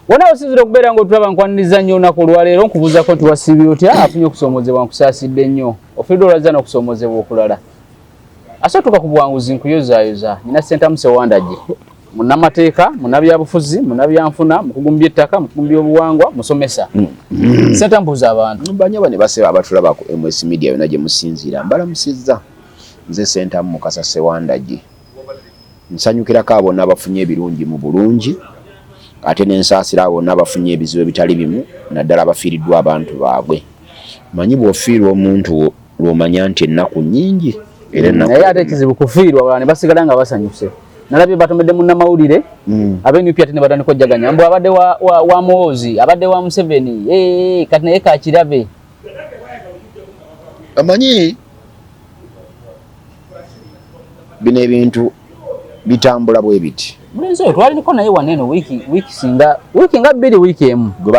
Wona osizira okubeera ngo tulaba nkwaniriza nnyo olunaku olwaleero nkubuuzako nti wasiibye otya afunye okusoomozebwa nkusaasidde nnyo ofiiridde olazza n'okusoomozebwa okulala asatuka ku buwanguzi nkuyozaayoza nina Ssentamu Ssewandagi munnamateeka munnabyabufuzi munnabyanfuna mukugumbya ettaka mukugumbya obuwangwa musomesa Ssentamu mbuuza abantu banyaba ne baseba abatulaba ku MS Media yonna gye musinziira mbalamusizza nze Ssentamu Mukasa Ssewandagi nsanyukirako abo n'abafunye ebirungi mu bulungi ate n'ensaasira abo n'abafunye ebizibu ebitali bimu naddala abafiiriddwa abantu baabwe manyi bw'ofiirwa omuntu lw'omanya nti ennaku nnyingi era naye ate ekizibu kufiirwa abalala ne basigala nga basanyuse nalabye batomedde munnamawulire ab'NUP ate ne batandika ojjaganya mbu abadde wa Muhoozi abadde wa Museveni kati naye kakirabe amanyi bino ebintu bitambula bwe biti mulenzi oyo twalinako naye waneeno wiiki nga bbiri wiiki emu gwe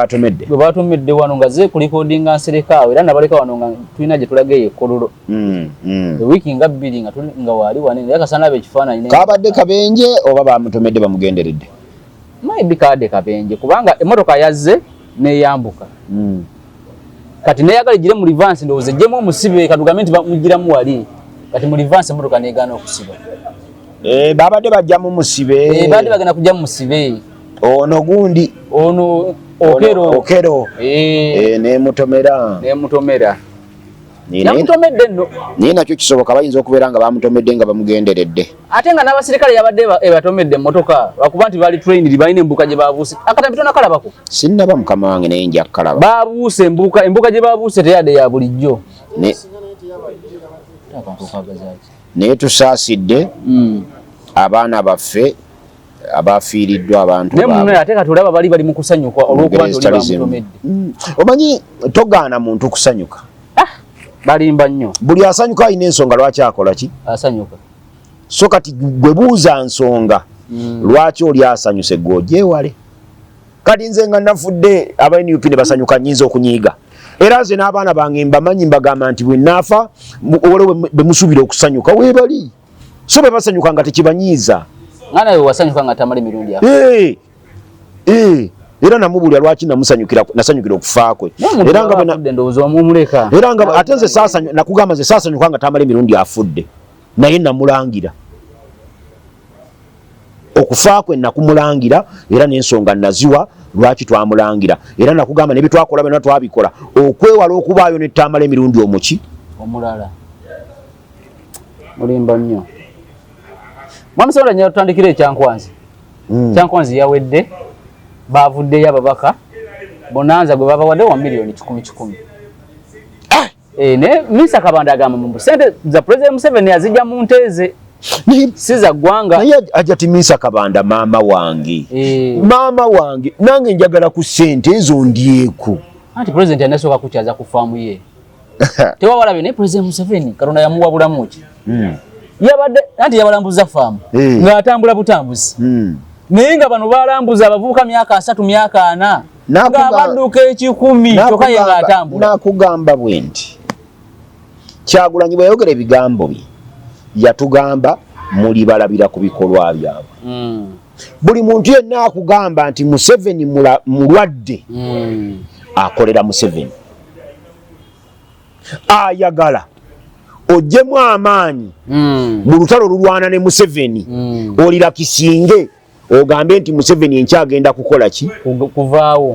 batomedde wano nga ze kulikodinga nsereka awo era nabaleka wano nga tulina gye tulageyo ekkololo wiiki nga bbiri nga waali waneeno naye kasana abe ekifaananyi kabadde kabenje oba bamutomedde bamugenderedde maybe kabadde kabenje kubanga emmotoka yazze n'eyambuka kati neyagala ejjire mu livansi ndowooza ejjemu omusibe katugambe nti bamugiramu wali kati mu livansi emmotoka neegaana okusiba babadde bajja mu musibe badde bagenda kujja mu musibe ono gundi ono okero nemutomera namutomedde nno naye nakyo kisoboka bayinza okubeera nga bamutomedde nga bamugenderedde ate nga n'abasirikale yabadde ebatomedde emmotoka lwakuba nti baali trained balina embuuka gye babuuse akatambi tonakalabako sinnaba mukama wange naye nja kukalaba babuuse embuuka gye babuuse teyadde ya bulijjo naye tusaasidde abaana baffe abafiiriddwa abantu naye muno ate katulaba bali mu kusanyuka olw'okuba nti oli bamutomedde omanyi togaana muntu kusanyuka balimba nnyo buli asanyuka alina ensonga lwaki akola ki asanyuka so kati gwe buuza nsonga lwaki oli asanyuse gwe ogyewale kati nze nga nafudde aba NUP ne basanyuka nnyinza okunyiiga era nze n'abaana bange mbamanyi mbagamba nti bwe naafa olwo bwe musuubira okusanyuka weebali so bwe basanyuka nga tekibanyiiza nga nawe wasanyuka nga tamala emirundi era namubulira lwaki nasanyukira okufa kwe era nga ate nze nakugamba nze saasanyuka nga tamala emirundi afudde naye namulangira okufa kwe nakumulangira era n'ensonga naziwa lwaki twamulangira era nakugamba nebitwakola byonna twabikola okwewala okubaayo netambala emirundi omuki omulala mulimba nnyo mwami Ssewandagi tutandikira ekyankwanzi kyankwanzi yawedde bavuddeyo ababaka bonanza gwe babawadde wa miliyoni 10,000 ne Mr. Kabanda agamba mu sente za President Museveni azijja mu nteeze siza gwanga naye ajati Mr. Kabanda maama wange nange njagala ku sente ezo ndyeko anti President anasooka kukyaza ku faamu ye tewawalabe ne President Museveni Katonda yamuwabulamu ki yabadde anti yabalambuza faamu ng'atambula butambuzi naye nga bano balambuza abavubuka myaka 3 myaka 4 ng'abadduka 10,000 kyokka ye ng'atambula nakugamba bwe nti Kyagulanyi bwe yayogera ebigambo bye yatugamba muli balabira ku bikolwa byabwe buli muntu yenna akugamba nti Museveni mulwadde akolera Museveni ayagala ojjemu amaanyi mu lutalo lulwana ne Museveni olira kisinge ogambe nti Museveni enkyagenda kukola ki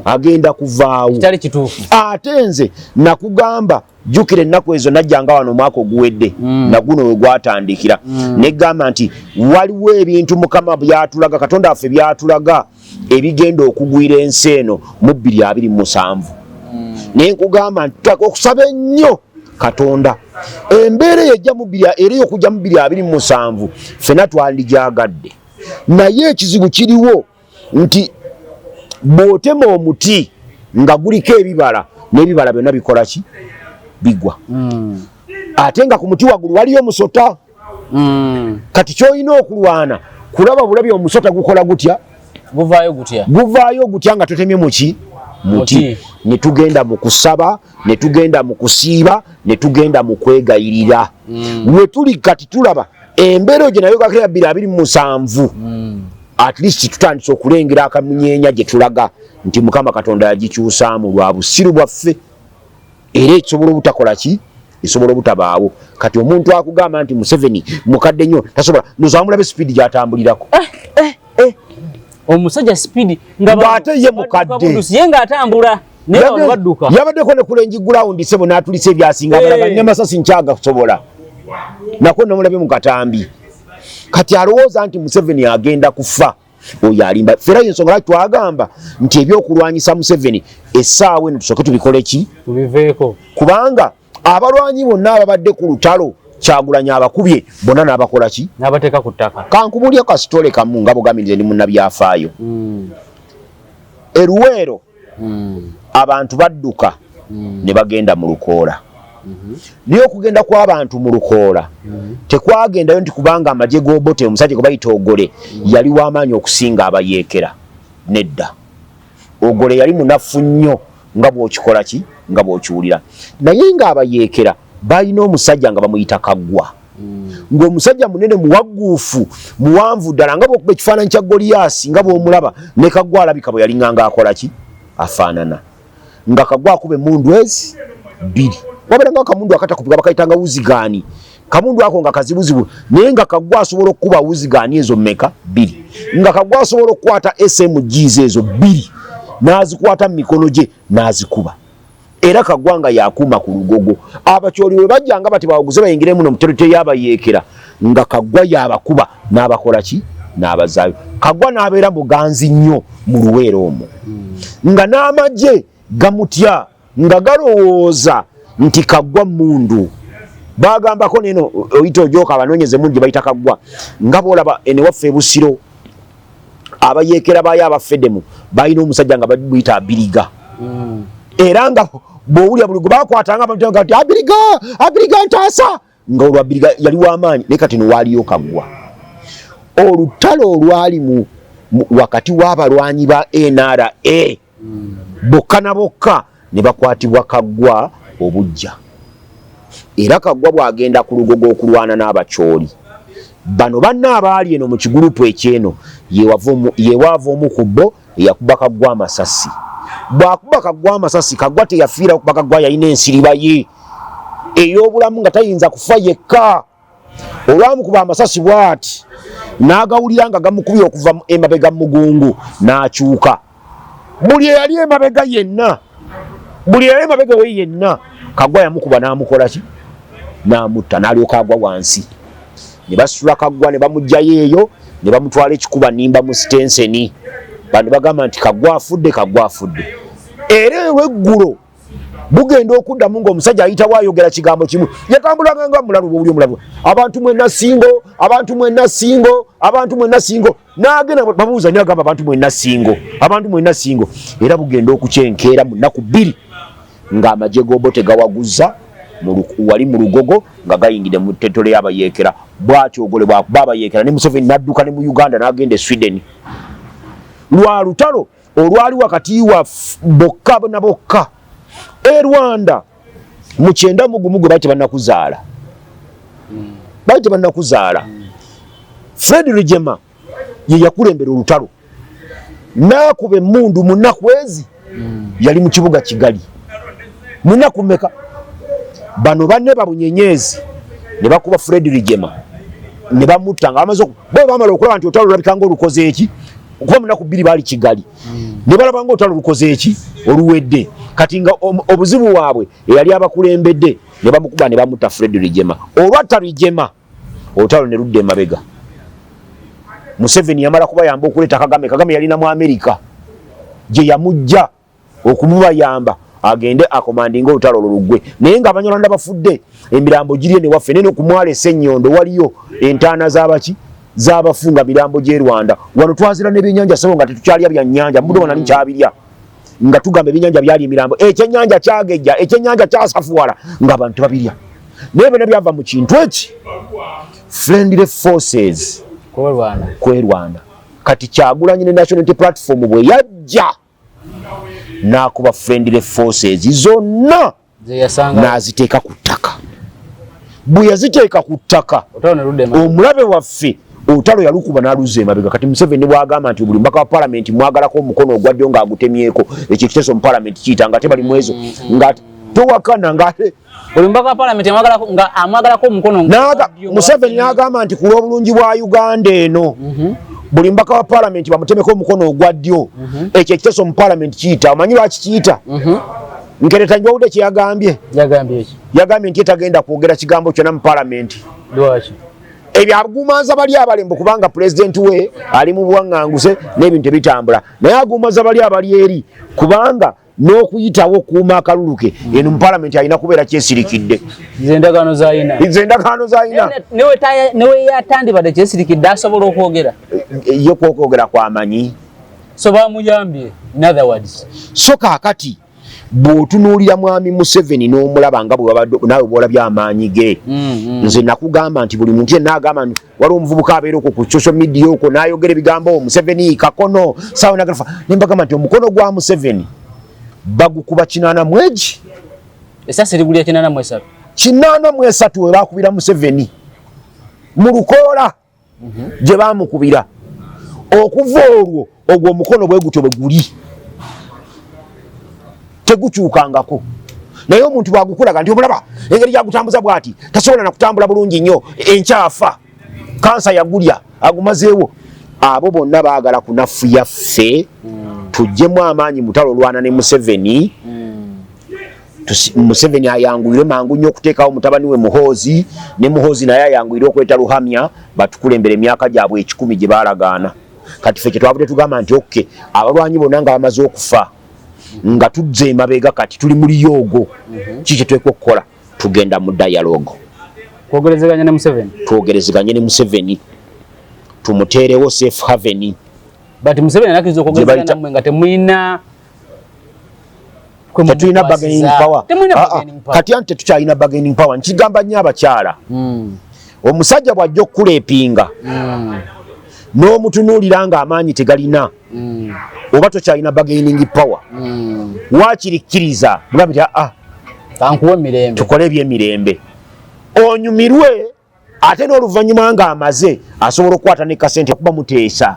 agenda kuvaawo kitali kituufu ate nze nakugamba jukire ennaku ezo najjanga wano omwaka oguwedde naguno we gwatandikira negamba nti waliwo ebintu Mukama byatulaga Katonda waffe byatulaga ebigenda okugwira ensi eno mu 2027 naye nkugamba nti okusaba ennyo Katonda embeera yejja mu era okujja mu 2027 ffena twandijagadde naye ekizibu kiriwo nti bw'otema omuti nga guliko ebibala n'ebibala byonna bikola ki bigwa ate nga ku muti waggulu waliyo omusota kati ky'olina okulwana kulaba bulabi omusota gukola gutya guvaayo gutya nga totemye muki muti netugenda mu kusaba netugenda mu kusiiba netugenda mu kwegayirira we tuli kati tulaba embeera gye nayo kakira 2027 at least tutandise okulengera akamunyeenya gye tulaga nti Mukama Katonda yagikyusaamu lwa busiru bwaffe era ekisobola obutakola ki esobola obutabaawo kati omuntu akugamba nti Museveni mukadde nnyo tasobola nozamulabe speed gyatambulirako omusajja speed ng'ate ye mukadde yenga atambula naye badduka yabaddeko ne kulengi ground sebo n'atulisa ebyasinga abalaba nyamasasi nkyaga kusobola nako namulabe mu katambi kati alowooza nti Museveni agenda kufa oyo alimba fera y'ensonga lwaki twagamba nti ebyokulwanyisa Museveni essaawa eno tusooke tubikole ki tubiveeko kubanga abalwanyi bonna ababadde ku lutalo Kyagulanyi abakubye bonna n'abakola ki n'abateeka ku ttaka kankubulya kasitole kamu nga bugamirize ndi munnabyafaayo Eruweero abantu badduka ne bagenda mu lukoola naye okugenda kw'abantu mu lukoola tekwagendayo nti kubanga amagye g'Obote omusajja gwe bayita Ogole yali w'amaanyi okusinga abayeekera nedda Ogole yali munafu nnyo nga bw'okikola ki nga bw'okiwulira naye ng'abayeekera balina omusajja nga bamuyita Kaggwa ng'omusajja munene muwagguufu muwanvu ddala nga bw'okuba ekifaananyi kya Goliyaasi nga bw'omulaba ne Kaggwa alabika bwe yalinganga akola ki afaanana nga Kaggwa akube emundu ezi bbiri wabera nga akamundu akatakubika bakayitanga wuzigaani kamundu ako nga kazibuzibu naye nga Kaggwa asobola okukuba wuzigaani ezo mmeka bbiri nga Kaggwa asobola okukwata SMGs ezo bbiri n'azikwata mu mikono gye n'azikuba era Kaggwa nga yakuuma ku lugogo abakyoli bwe bajjanga bati bawaguze bayingire muno mu territory y'abayeekera nga Kaggwa yabakuba n'abakola ki n'abazaayo Kaggwa n'abeera muganzi nnyo mu Luweero omwo nga n'amagye gamutya nga galowooza nti Kaggwa mundu bagambako neno oyita ojoka abanoonyeze mundu gye bayita Kaggwa nga boolaba ene waffe Busiro abayeekera bayo abafedemu balina omusajja nga babuyita Abiriga era nga bw'owulya buli gwe bakwatanga abantu nti Abiriga ntaasa nga olwo Abiriga yali w'amaanyi naye kati nowaaliyo Kaggwa olutalo olwali mu wakati w'abalwanyi ba NRA bokka na bokka ne bakwatibwa Kaggwa obujja era Kaggwa bw'agenda ku lugogo okulwana n'abakyoli bano banna abaali eno mu kigurupu ekyeno yewaava omu ku bo eyakuba Kaggwa amasasi bw'akuba Kaggwa amasasi Kaggwa teyafiira okuba Kaggwa yalina ensiriba ye ey'obulamu nga tayinza kufa yekka olwamukuba amasasi bw'ati n'agawulira nga gamukubye okuva emabega mugungu n'akyuka buli eyali emabega yenna we yenna Kaggwa yamukuba n'amukola ki n'amutta n'alyoka agwa wansi ne basitula Kaggwa ne bamugjayo eyo ne bamutwala ekikuba nimba mu Stenseni bano bagamba nti Kaggwa afudde era olw'eggulo bugenda okuddamu ng'omusajja ayitawo ayogera kigambo kimu yatambulanga nga mulalu bw'oli omulalu abantu mwenna singo n'agenda babuuza naye agamba abantu mwenna singo era bugenda okukyenkeera mu nnaku bbiri ng'amagye g'Obote gawaguza wali mu lugogo nga gayingidde mu territory y'abayeekera bw'atyo Ogole bw'akuba abayeekera ne Museveni n'adduka ne mu Uganda n'agenda e Sweden lwa lutalo olwali wakati wa bokka na bokka Rwanda mu 9 gwe bayite bannakuzaala Fred Rugema ye yakulembera olutalo n'akuba emmundu mu nnaku ezi yali mu kibuga Kigali mu nnaku mmeka bano banne babunyenyezi ne bakuba Fred Rugema ne bamutta nga bamala okulaba nti olutalo lulabika ng'olukoze eki okuba mu nnaku 2 baali Kigali ne balaba ng'olutalo lukoze eki oluwedde kati nga obuzibu waabwe eyali abakulembedde ne bamukuba ne bamutta Fred Rugema olwatta Rugema olutalo ne ludda emabega Museveni yamala kubayamba okuleeta Kagame yalina mu Amerika gye yamujja okumubayamba agende akomandinga olutalo olugwe naye nga Abanyarwanda bafudde emirambo giri ne waffe nene okumwala Essenyondo waliyo entaana z'abafunga mirambo gy'e Rwanda wano twazira n'ebyennyanja sebo nga tetukyalya byannyanja mbudo wano nikyabirya nga tugamba ebyennyanja byali emirambo ekyennyanja kyagejja ekyennyanja kyasafuwala ng'abantu tebabirya naye byonna byava mu kintu eki friendly forces kwerwana kati Kyagulanyi ne National Unity Platform bwe yajja n'akuba friendly forces zonna n'aziteeka ku ttaka bwe yaziteeka ku ttaka omulabe waffe Olutalo yalukuba n'aluza emabega. Kati Museveni bw'agamba nti buli mbaka wa parliament mwagalako omukono ogwaddyo ng'agutemyeko ekyo ekiteeso mu parliament kiyita nga tebali mwezo nga towakana ng'ate buli mbaka wa parliament amwagalako omukono Museveni n'agamba nti ku lw'obulungi bwa Uganda eno buli mbaka wa parliament bamutemeko omukono ogwaddyo ekyo ekiteeso mu parliament kiyita omanyi lwaki kiyita Nkereta njawude kye yagambye nti tagenda kwogera kigambo kyonna mu parliament ebyo agumaza bali abalembo kubanga president we ali mu buwaŋŋanguse n'ebintu ebitambula naye agumaza bali abali eri kubanga n'okuyitawo kuuma akaluluke eno mu parliament alina kubeera kyesirikidde endagaano z'ayina newe yatandibadde kyesirikidde asobola okwogera ye kwogera kwamanyi so bamuyambye in other words so kaakati bw'otunuulira mwami Museveni n'omulaba nga naawe bw'olabye amaanyi ge nze nakugamba nti buli muntu yenna agamba nti waliwo omuvubuka abeera okwo ku social media okwo n'ayogera ebigambo Museveni kakono saawa nagalafa ne mbagamba nti omukono gwa Museveni bagukuba 80 esasi ligulya 83 we baakubira Museveni mu Lukoola gye baamukubira okuva olwo ogwo omukono bwe gutyo bwe guli tegukyukangako naye omuntu bwagukulaga nti omulaba engeri gyagutambuza bw'ati tasobola na kutambula bulungi nnyo enkyafa kansa yagulya agumazeewo abo bonna baagala kunafu yaffe tujjemu amaanyi mutalo olwana ne Museveni Museveni ayanguyire mangu nnyo okuteekawo mutabani we Muhoozi ne Muhoozi naye ayanguyire okweta Luhamya batukulembera emyaka gyabwe 10 gye baalagaana kati ffe kyetwabudde tugamba nti okke abalwanyi bonna nga bamaze okufa nga tuzze emabega kati tuli muri yogo kiki twekwe okukola tugenda mu dialogue twogerezeganye ne Museveni tumuteerewo safe haven but Museveni anakizo okwogerezeganya nammwe nga temulina tetulina bargaining power kati ante tukyalina bargaining power nkigamba nnyo abakyala omusajja bw'ajja okukuleepinga n'omutunuulira nga amaanyi tegalina oba tokyalina bargaining power wakirikkiriza mugambe nti kankuwa emirembe tukole ebyemirembe onyumirwe ate n'oluvannyuma nga amaze asobola okukwata ne kasente kuba muteesa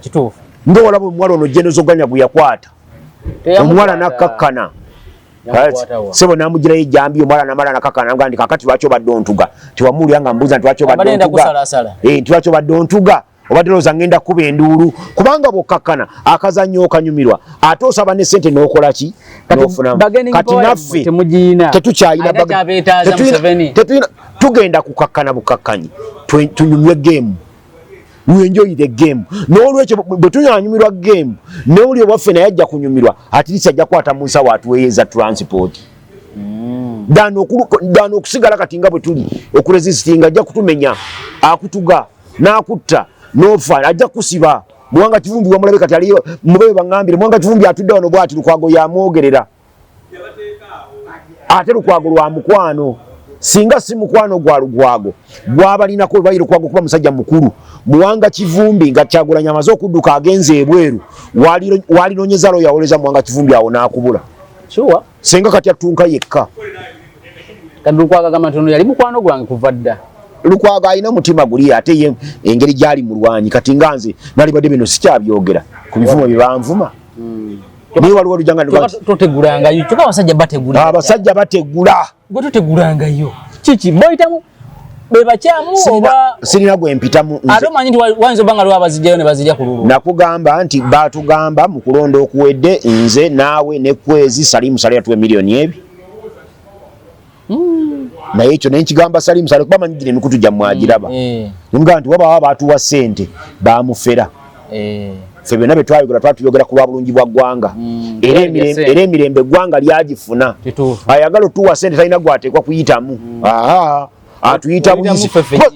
kituufu ng'olaba omuwala ono jenozoganya gwe yakwata omuwala nakkakkana sebo namugirayo ejjambi omwala namala nakkakkana nga ndi kakati lwaki obadde ontuga tewamuwulira nga mbuuza nti lwaki obadde ontuga obadde looza ngenda kuba enduulu kubanga bw'okkakkana akazannyo okanyumirwa ate osaba ne ssente n'okolaki n'ofunamu kati naffe tetukyalina tugenda kukakkana bukakkanyi tunyumye geemu we enjoy the game n'olwekyo bwe tunyanyumirwa game n'oli owaffe naye ajja kunyumirwa atirisi ajja kwata mu nsawo atuweeyeza transport dano okusigala kati nga bwe tuli okuresistinga ajja kutumenya akutuga n'akutta n'ofa ajja kusiba Mwanga Kivumbi wamulabe kati aliyo mubebe bangambire Mwanga Kivumbi atudde wano bwati Lukwago yamwogerera ate Lukwago lwa mukwano singa si mukwano gwa Lukwago gwabalinako bayiro Lukwago kuba musajja mukulu Mwanga Kivumbi nga Kyagulanyi amaze okudduka agenze ebweru walironyeza lo yawoleza Mwanga Kivumbi awo n'akubula sure singa kati atunka yekka kandi Lukwago gamba ntono yali mukwano gwange kuva dda Lukwago alina mutima guli ate ye engeri gyali mulwanyi kati nganze nali badde bino sikyabyogera ku bivumo bibanvuma ni waliwo lujanga totegulanga yo kyokka abasajja bategula gwe totegulanga yo kiki boyitamu bebakyamu oba sirina gwe mpitamu ate omanyi nti wanzo banga lwa bazijjayo ne bazijja ku lulu nakugamba nti batugamba mu kulonda okuwedde nze naawe ne Kwezi Salimu Saleh tuwe miliyoni ebi naye ekyo nenkigamba Salimu Saleh kuba manyi gino emikutu gyammwe agiraba nimugamba nti waba batuwa ssente bamufera ffe byonna bye twayogera twatuyogera ku lwa bulungi bwa ggwanga era emirembe eggwanga lyagifuna ayagala otuwa ssente talina gwateekwa kuyitamu atuyita buyizi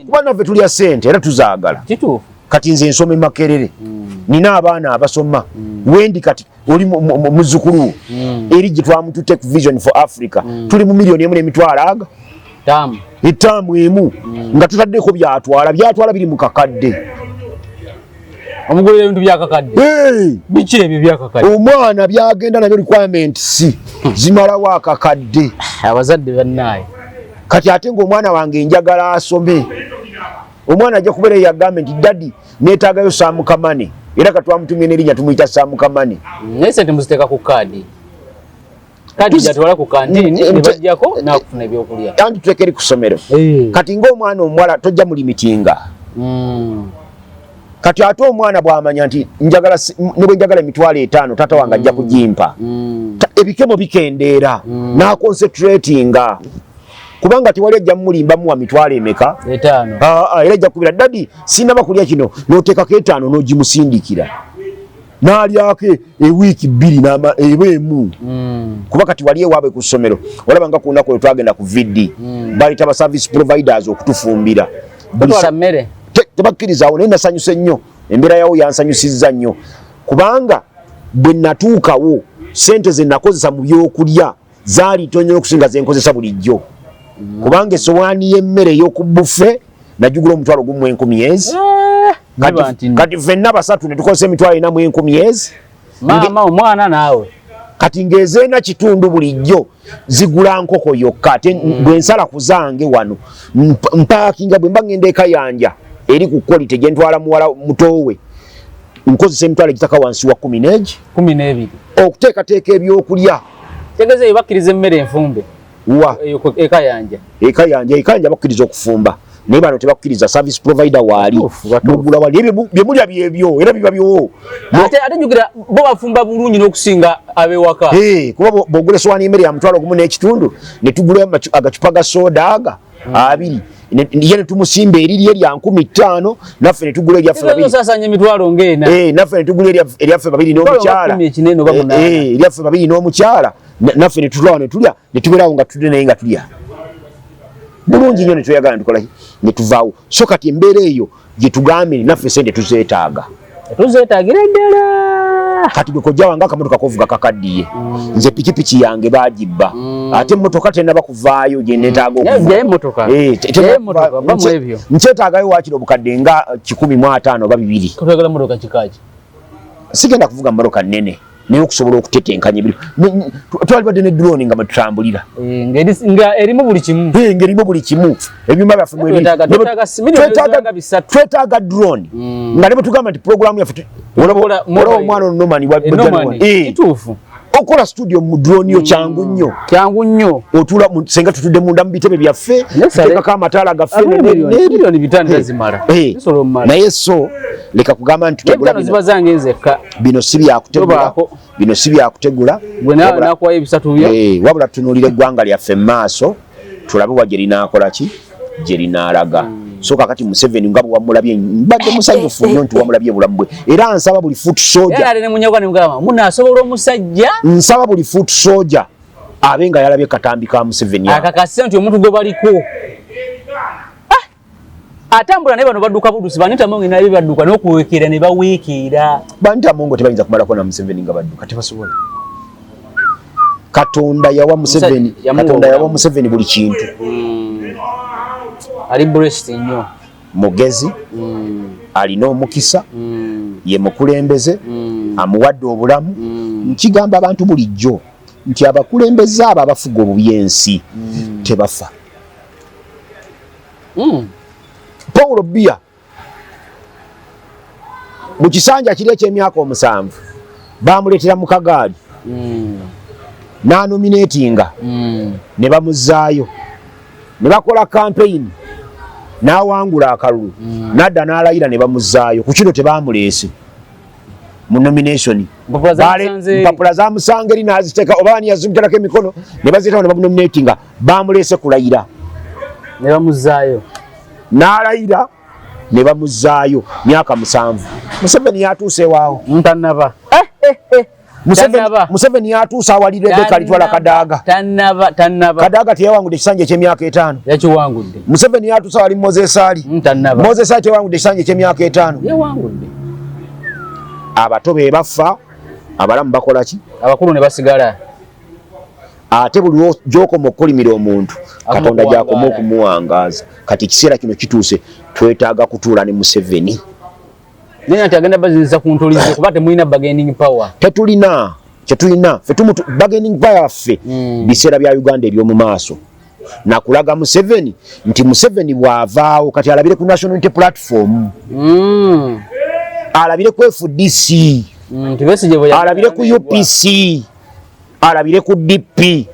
kuba naffe tulya ssente era tuzaagala kati nze nsoma e Makerere nina abaana abasoma wendi kati oli muzzukulu eri gye twamututte ku Vision for Africa tuli mu miliyoni 1.7 ettaamu emu nga tutaddeko byatwala biri mu kakadde omugulira ebintu byakakadde biki ebyo byakakadde omwana byagenda nabyo requirements zimalawo akakadde abazadde bannaye kati ate ng'omwana wange njagala asome omwana ajja kubeera yagambye nti daddy neetaagayo saamukamane era katwamutumye n'erinnya tumuyita saamukamane naye sente muziteeka ku kaadi gyatwala ku kantini ne bajjako n'akufuna ebyokulya andi tuteeka eri ku ssomero kati ng'omwana omuwala tojja mulimitinga kati ate omwana bw'amanya nti ne bwe njagala emitwalo 5 taata wange ajja kugimpa ebikemo bikendeera n'aconcentratinga kubanga tewali ajja mumulimbamu wa mitwalo emeka 5 era ajja kubira daddy sinaba kulya kino n'oteekako 5 n'ogimusindikira n'alyako ewiiki 2 eba emu kuba kati wali ewaabwe ku ssomero olaba nga ku lunaku olwo twagenda ku viddi baleeta ba service providers okutufumbira mmere tebakkirizaawo naye nasanyuse nnyo embeera yawo yansanyusizza nnyo kubanga bwe natuukawo sente ze nakozesa mu byokulya zaali tonnyera okusinga ze nkozesa bulijjo kubanga essowaani y'emmere ey'oku buffe najugula omutwalo gumu 10,000 kati ffenna basatu ne tukozesa emitwalo 4,000 maama omwana naawe kati ng'ezeena kitundu bulijjo zigula nkoko yokka ate bwe nsala ku zange wano mpaakinga bwe mba ngenda eka yanja eri ku quality gye ntwala muwala mutoowe nkozesa emitwalo egitaka wansi wa 12 okuteekateeka ebyokulya tegeze bakkiriza emmere enfumbe wa eka yanja bakkiriza okufumba naye bano tebakkiriza service provider waali mugula wali bye mulya byebyo era biba byowo ate njogera bo bafumba bulungi n'okusinga abewaka kuba bw'ogula essowaani y'emmere ya mutwalo gumu n'ekitundu ne tugula agacupa ga soda aga 2 ye ne tumusimba erirye lya 15,000 naffe ne tugula eryaffe 2 sasanya emitwalo ng'ena naffe ne tugula eryaffe 2 n'omukyala eryaffe 2 n'omukyala naffe ne tutulawo ne tulya ne tubeerawo nga tudde naye nga tulya bulungi nnyo ne tweyagala ne tukolaki ne tuvaawo so kati embeera eyo gye tugambye naffe sente tuzeetaaga tuzeetaagira ddala kati gwe kojja wange akamotoka kovuga kakaddiye nze pikipiki yange baagibba ate emmotoka tenaba kuvaayo gye neetaaga nkyetaagayo waakiri obukadde nga 15 oba 2 sigenda kuvuga mmotoka nnene naye okusobola okutetenkanya ebiri twalibadde ne drone nga batutambulira nga erimu buli kimu ebyuma byaffe twetaaga drone nga ne bwetugamba nti programu yaffe olaba omwana onomani okola studio mu drone yo kyangu nnyo otula senga tutudde munda mu bitebe byaffe tuteekako amataala gaffe naye so leka kugamba nti bino si byakutegula wabula tutunuulira eggwanga lyaffe mu maaso tulabe wa gye linaakolaki gye linaalaga so kakati Museveni nga bwe wamulabye mbadde musanyufu nnyo nti wamulabye bulamu bwe era nsaba buli foot soldier abe nga yalabye katambi ka Museveni akakasisa nti omuntu gwe baliko atambula naye bano badduka budusi banitamonge naye badduka n'okuweekera ne baweekera banitamongo tebayinza kumalako na Museveni nga badduka tebasobola Katonda yawa Museveni buli kintu ali blessed nnyo mugezi alina omukisa ye mukulembeze amuwadde obulamu nkigamba abantu bulijjo nti abakulembeze abo abafuga obubi ensi tebafa Paulo Biya mu kisanja kiri eky'emyaka 7 bamuleetera mu kagaali n'anominatinga ne bamuzaayo ne bakola campaign n'awangula akalulu n'adda n'alayira ne bamuzaayo ku kino tebamuleese mu nomination mpapula zamusanga eri n'aziteeka oba bani yazimiterako emikono ne baziteekawo ne bamunominatinga bamuleese kulayira ne bamuzaayo n'alayira ne bamuzaayo myaka 7 Museveni yatuuse ewaawo ntannaba Museveni yatuuse awali Rebecca alitwala Kadaaga Kadaaga teyawangudde ekisanja eky'emyaka 5 yakiwangudde Museveni yatuuse awali Moses Ali Moses Ali teyawangudde ekisanja eky'emyaka 5 yawangudde abato be bafa abalamu bakola ki abakulu ne basigala ate buli gy'okoma okukolimira omuntu Katonda gy'akoma okumuwangaaza kati ekiseera kino kituuse twetaaga kutuula ne Museveni naye ati agenda baziza ku ntulize kuba temulina bargaining power tetulina kyetulina ffe bargaining power ffe biseera bya Uganda eby'omu maaso nakulaga Museveni nti Museveni bwavaawo kati alabire ku National Unity Platform alabire ku FDC alabire ku UPC alabire ku DP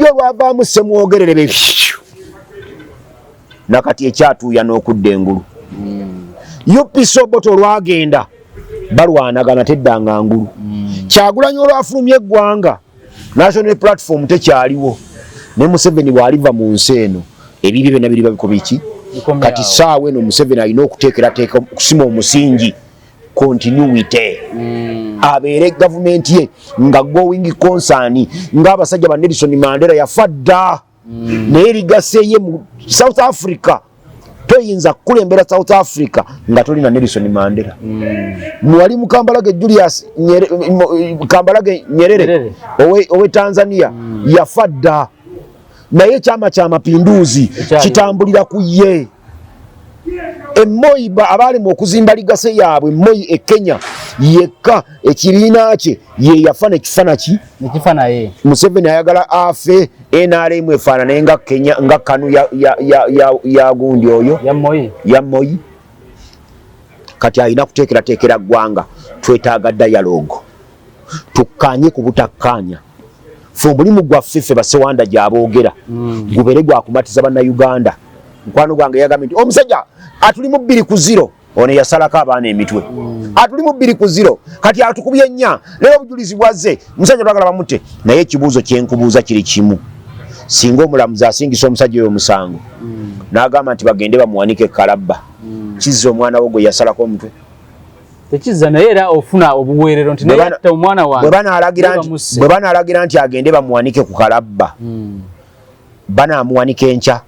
olwavaamu semwogerere be nakati ekyatuuya n'okudda engulu UPC Obote olwagenda balwanagana teddanga ngulu Kyagulanyi olwafulumya eggwanga National Platform tekyaliwo ne Museveni bw'aliva mu nsi eno ebibi byonna biri babiko biki kati saawa eno Museveni alina okuteekerateeka okusima omusingi continuity abeere gavumenti ye nga going concern ng'abasajja ba Nelson Mandela yafa dda naye ligaseeye mu South Africa toyinza kukulembera South Africa nga tolina Nelson Mandela mwali Mukambalage Julius Kambalage Nyerere owe Tanzania yafa dda naye Kyama kya Mapinduzi kitambulira ku ye Moi abali mu okuzimba ligase yaabwe Moi e Kenya yekka ekibiina kye ye yafana ekifana ki nekifana ye Museveni ayagala afe NRM efaanane nga Kenya nga kanu ya gundi oyo ya Moi kati ayina kuteekerateekera ggwanga twetaaga dialogue tukkaanye ku butakkaanya fe omulimu gwaffe ffe basewanda gy'aboogera gubeere gwakumatiza bannayuganda mukwano gwange yagambye nti omusajja atuli mu 2-0 ono yasalako abaana emitwe atuli mu 2-0 kati atukubye 4 leero obujulizi bwazze musajja twagala bamutte naye ekibuuzo kyenkubuuza kiri kimu singa omulamuzi asingisa omusajja oyo musango n'agamba nti bagende bamuwanike Kalabba kizza omwana wo gwe yasalako omutwe tekizza naye era ofuna obuweerero nti naye atta omwana wange bwe banaalagira nti agende bamuwanike ku Kalabba banaamuwanika enkya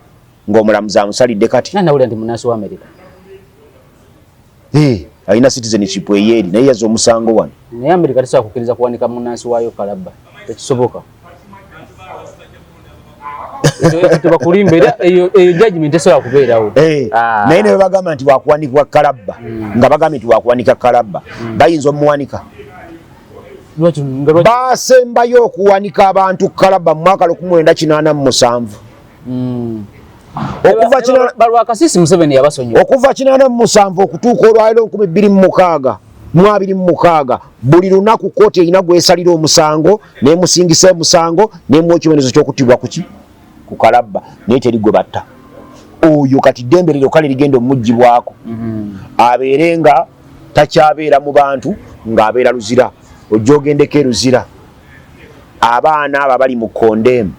ng'omulamuzi amusalidde kati nawulira nti munnansi wa America alina citizenship eyeeri naye yazza omusango wano naye America tesobola kukkiriza kuwanika munnansi waayo Kalabba tekisoboka tebakulimba era eyo judgment esobola kubeerawo naye ne bagamba nti wakuwanikibwa Kalabba nga bagambye nti wakuwanika Kalabba bayinza omuwanika basembayo okuwanika abantu Kalabba mu mwaka 1987 okuva 87 okutuuka olwaliro 2026 buli lunaku kooti erina gwesalira omusango nemusingisa omusango nemuwa ekibonerezo ky'okuttibwa kuki ku Kalabba naye teri gwe batta oyo kati ddembe liro kale ligenda omuggyibwako abeere nga takyabeera mu bantu ng'abeera luzira ojja ogendeko eruzira abaana abo bali mu kondemu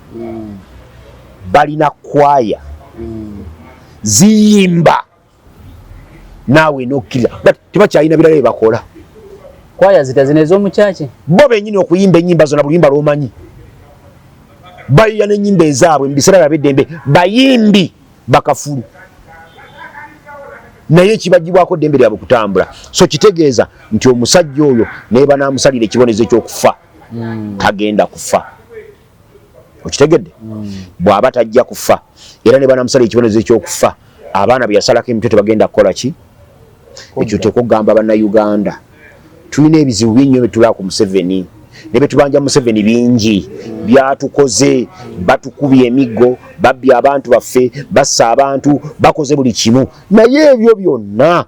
balina kwaya ziyimba naawe nokkiriza tebakyalina birala bye bakola kwaya zitazina ez'omukyaki bo bennyini okuyimba ennyimba zonna buluyimba lw'omanyi bayiya n'ennyimba ezaabwe mu biseera by'eddembe bayimbi bakafulu naye kibagibwako ddembe lyabwe kutambula so kitegeeza nti omusajja oyo naye banaamusalira ekibonezo ky'okufa tagenda kufa okitegedde bw'aba tajja kufa era ne banaamusalira ekibonezo ky'okufa abaana bye yasalako emitwe tebagenda kukola ki ekyo tekugamba bannayuganda tulina ebizibu bingi bye tulaba ku Museveni ne bye tubanja Museveni bingi byatukoze batukubye emiggo babbye abantu baffe bassa abantu bakoze buli kimu naye ebyo byonna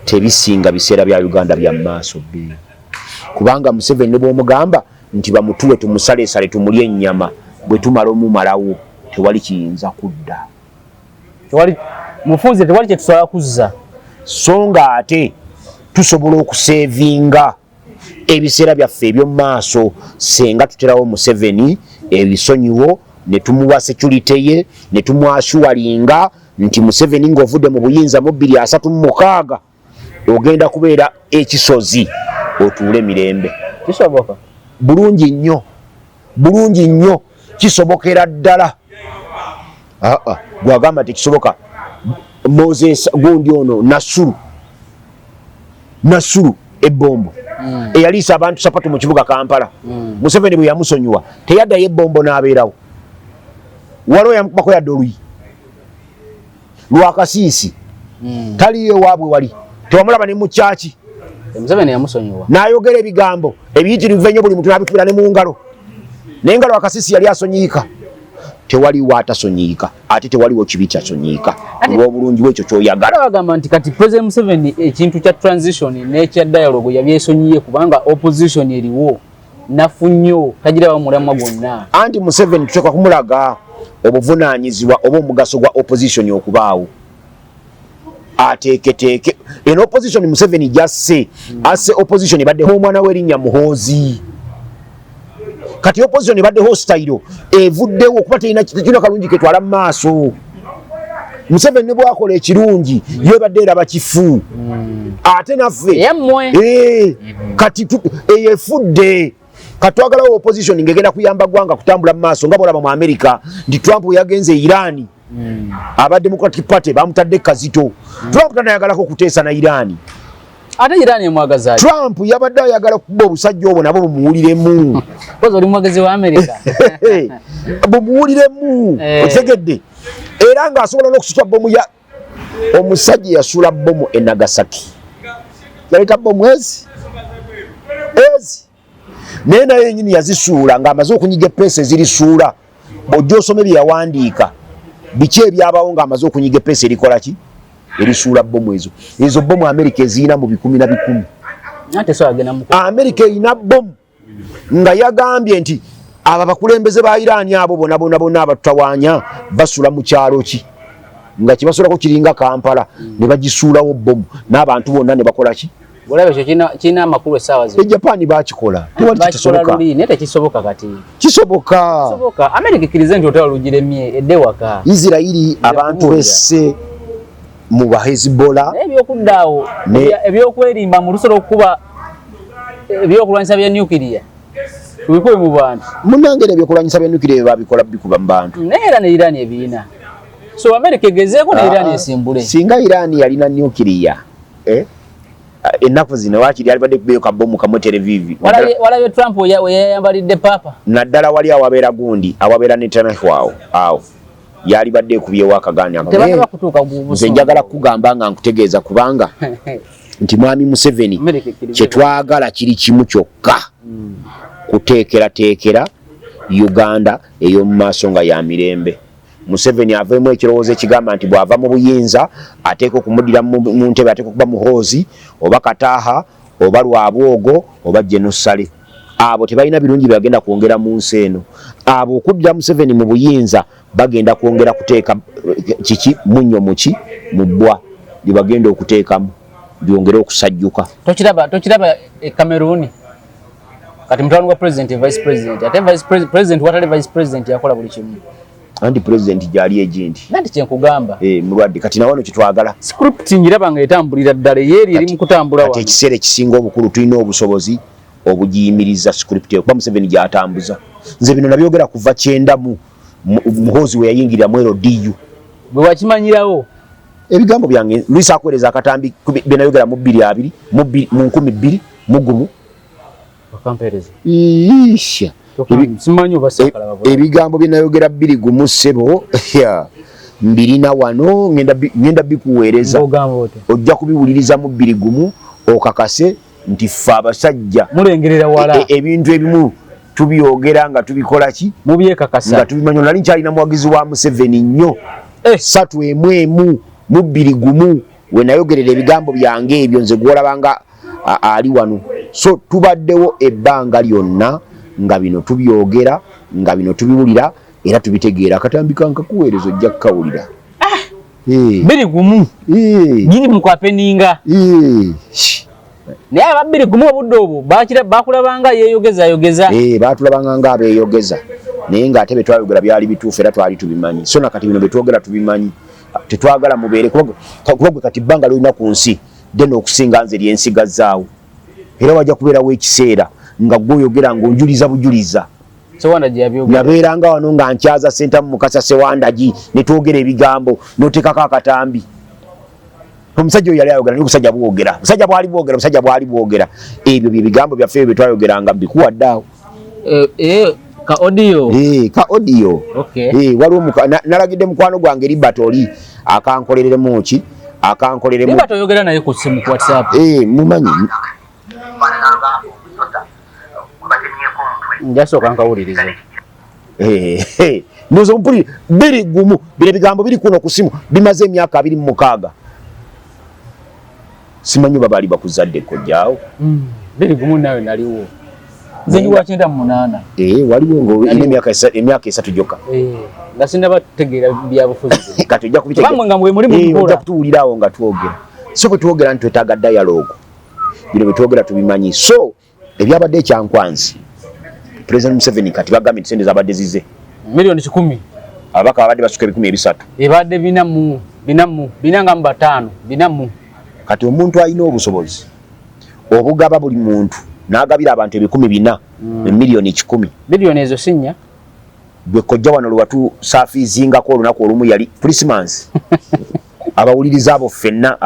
tebisinga biseera bya Uganda bya maaso be kubanga Museveni ne bw'omugamba nti bamutuwe tumusaleesale tumulye ennyama bwe tumala omumalawo tewali kiyinza kudda mufunze tewali kye tusobola kuzza so nga ate tusobola okuseevinga ebiseera byaffe eby'omu maaso senga tuterawo Museveni ebisonyiwo ne tumuwa security ye ne tumwashuwalinga nti Museveni ng'ovudde mu buyinza mu 2036 ogenda kubeera ekisozi otuule mirembe kisoboka bulungi nnyo kisobokera ddala gwagamba tekisoboka Moses gundi ono Nasuru ebbombo eyaliisa abantu sapatu mu kibuga Kampala Museveni bwe yamusonyiwa teyaddayo ebbombo n'abeerawo waliwo yamukubako yadde oluyi lwakasiisi taliyo ewaabwe wali tewamulaba ne mu kyaki Museveni yamusonyiwa n'ayogera ebigambo ebiyitirivu ennyo buli muntu n'abikubira ne mu ngalo naye nga lwakasiisi yali asonyiika tewaliwo atasonyiika ate tewaliwo kibi kyasonyiika olw'obulungi bwekyo kyoyagala. Bagamba nti kati President Museveni ekintu kya transition n'ekya dialogue yabyesonyiye kubanga opposition eriwo nafu nnyo tagiraba mulamwa gwonna. Anti Museveni tuteekwa kumulaga obuvunaanyizibwa oba omugaso gwa opposition okubaawo. Ateeketeeke eno opposition Museveni jasse asse opposition ebaddeho omwana w'erinnya Muhoozi. Kati opposition ebadde hostile evuddewo okuba terina kalungi ketwala mu maaso. Museveni ne bwakola ekirungi yo ebadde eraba kifu. Ate naffe kati eyefudde katwagalawo opposition ngegenda kuyamba gwanga kutambula mu maaso nga bolaba mu America ndi Trump yagenze Iran. Aba Democratic Party bamutadde Kazito. Trump tanayagalako kuteesa na Iran. Ate Iran emwagaza Trump yabadde ayagala kuba obusajja obwo nabo bumuwuliremu. Kozo oli mwagazi wa America. Bumuwuliremu. Otegedde. Era ng'asobola n'okusula bomu ya omusajja yasula bomu e Nagasaki. Yaleta bomu ezi. Naye naye yennyini yazisuula ng'amaze okunyiga eppeesa ezirisuula. Ojja osome bye yawandiika. Biki ebyabawo ng'amaze okunyiga eppeesa erikola ki? Erisuula bomu ezo. Ezo bomu America eziyina mu 10 ate so agenda mu America eyina bomu nga yagambye nti aba bakulembeze ba Iran abo bonna abatutawaanya basula mu kyalo ki nga kibasulako kiringa Kampala ne bagisuulawo bomu n'abantu bonna ne bakola ki? Olabe kyo kina amakulu essaawa zino. Japan bakikola. Tewali kisoboka. Nete kisoboka kati. Kisoboka. America ikirize nti otalo lugiremye edde waka. Israeli abantu besse mu ba Hezbollah ebyokuddawo ebyokwerimba mu lusolo okuba ebyokulwanyisa bya nuclear tubikoye mu bantu munange ebyokulwanyisa bya nuclear babikola bikuba mu bantu neera ne Iran ebiina so America egezeeko ne Iran esimbule singa Iran yalina nuclear ennaku zino wakiri alibadde kubeeka bomu kamwe televivi walabe Trump yayambalidde papa naddala wali awabeera gundi awabeera Netanyahu awo yalibadde kubyewo akaganya nze njagala kugamba nga nkutegeeza kubanga nti mwami Museveni kyetwagala kiri kimu kyokka kuteekerateekera Uganda ey'omu maaso nga ya mirembe. Museveni aveemu ekirowoozo ekigamba nti bw'ava mu buyinza ateeka okumuddira mu ntebe ateeka okuba Muhoozi oba Kataaha oba Lwabwogo oba Genosale. Abo tebalina birungi byagenda kwongera mu nsi eno. Abo okuddira Museveni mu buyinza bagenda kwongera kuteeka kiki munnyo muki mu bbwa lye bagenda okuteekamu byongere okusajjuka. Tokiraba Cameroon kati mutwalo gwa president vice president ate vice president watali vice president yakola buli kimu. Andi president gyali agent. Nati kyenkugamba. Mulwadde kati nawano kitwagala. Script ngiraba nga etambulira ddala yeri eri mu kutambula wano. Kati ekiseera ekisinga obukulu tulina obusobozi obugiyimiriza script okuba Museveni gy'atambuza. Nze bino nabyogera kuva 9 mu Muhoozi we yayingirira mu LDU. Bwe wakimanyirawo ebigambo byange Luisa akweleza akatambi byenayogera mu 2020 mu 2021 bakampereza. Isha. Simanyi obasakala babo. Ebigambo byenayogera 2021 sebo mbirina wano ngenda bikuweereza. Ojja kubiwuliriza mu 2021 okakase nti ffe abasajja mulengerera wala ebintu ebimu tubyogera nga tubikola ki mubyekakasa nga tubimanyo nali nkyalina muwagizi wa Museveni nnyo 3 mu 2021 we nayogerera ebigambo byange ebyo nze gwolabanga ali wano so tubaddewo ebbanga lyonna nga bino tubyogera nga bino tubiwulira era tubitegeera akatambika nkakuweereza ojja kukawulira 2021 nyini mukwapeninga naye ababiri gumu obudde obwo bakulabanga yeeyogeza baatulabanga nga abeeyogeza naye ng'ate bye twayogera byali bituufu era twali tubimanyi so nakati bino bye twogera tubimanyi tetwagala mubeere kuba gwe kati bbanga lyolina ku nsi dena okusinga nze lyensigazaawo era wajja kubeerawo ekiseera nga gweoyogera ng'onjuliza bujuliza nabeeranga wano nga nkyaza Sentamu Mukasa Sewandagi ne twogera ebigambo n'oteekako akatambi. Omusajja oyo yali ayogera n'obusajja bwogera. Obusajja bwali bwogera. Ebyo bye bigambo byaffe bye twayogeranga mbikuwadde awo. Ka audio. Ka audio. Okay. Waliwo nalagidde mukwano gwange Libatoli akankolereremu ki? Akankolereremu. Libatoli oyogera naye ku simu ku WhatsApp. Mumanyi. Njaso kankawuliriza. Ndozo mpuli biri gumu bire bigambo biri kuno kusimu bimaze emyaka 26 simanyi babali bakuzadde kojjaawo biri gumu nawe naliwo zenyi wachenda munana waliwo ngo emyaka 3 joka ngasinda bategeera byabufuzi kati ojja kubitegeera bamwe nga mwe muri mukora ojja kutuulirawo nga twogera so bwe twogera nti twetaaga dialogue bino bwe twogera tubimanyi so ebyabadde ekyankwanzi President Museveni kati bagambye nti sente zabadde zize milioni 10 abaka abadde basuka 13 ebadde binamu binanga mu 5 binamu kati omuntu alina obusobozi obugaba buli muntu n'agabira abantu 14 milioni 10 milioni ezo sinya gwe kojja wano lwatu safiizingako olunaku olumu yali Christmas abawuliriza abo ffenna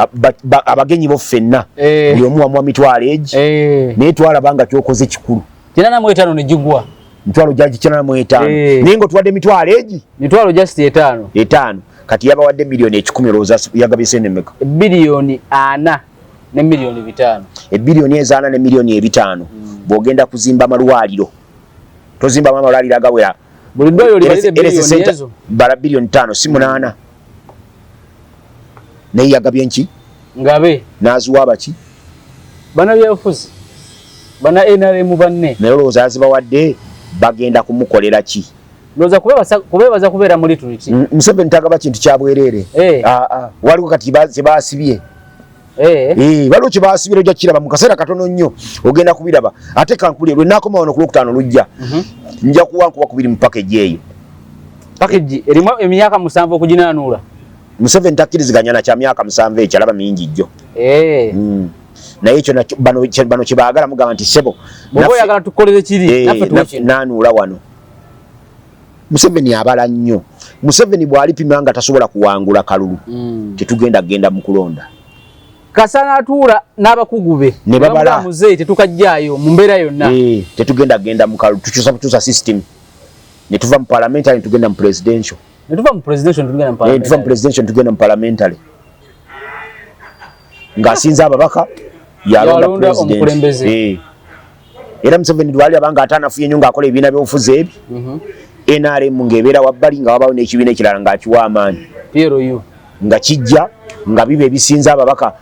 abagenyi bo ffenna buli omu wamuwa mitwalo egi naye twalaba nga kyokoze kikulu 85 ne jigwa mitwalo gyagi 85 naye ng'otuwadde mitwalo egi mitwalo just 5 kati yabawadde milioni 10 olowooza yagabye sente mmeka bilioni 4 ne milioni 5 ebilioni ezaana ne milioni 5 bw'ogenda kuzimba amalwaliro tozimba amalwaliro agawera buli ddwaliro libalire bilioni ezo bala bilioni 5 si 8 naye yagabye nki ngabe n'aziwa abaki bana byabufuzi bana NRM banne naye olowooza yazibawadde bagenda kumukolera ki loza kubebaza kubeera muri tuliti Museveni tagaba kintu kya bwerere waliwo kati kyebaasibye waliwo kyebaasibye ojja kiraba mu kaseera katono nnyo ogenda kubiraba ate kankuli lwe nakoma wano ku Lwokutaano lujja nja kuwankuba ku biri mu package eyo package erimu emyaka 7 okuginaanula Museveni takkiriziganya na kya myaka 7 ekyo alaba mingi jjo naye ekyo bano kyebaagala mugamba nti sebo bobo yagala tukolere kiri naffe tuwekino naanuula wano Museveni abala nnyo Museveni bw'alipima nga tasobola kuwangula kalulu tetugenda genda mu kulonda kasana atuula n'abakugu be ne babala muzeyi tetukajjaayo mu mbeera yonna tetugenda genda mu kalulu tukyusa system ne tuva mu parliamentary tugenda mu presidential tuva mu presidential tugenda mu parliamentary ng'asinza ababaka yalonda president era Museveni dwali abanga atanafuye nnyo ng'akola ebibiina by'obufuzi ebyo NRM ng'ebeera wabbali nga wabawo n'ekibiina ekirala ng'akiwa amaanyi nga kijja nga biba ebisinza ababaka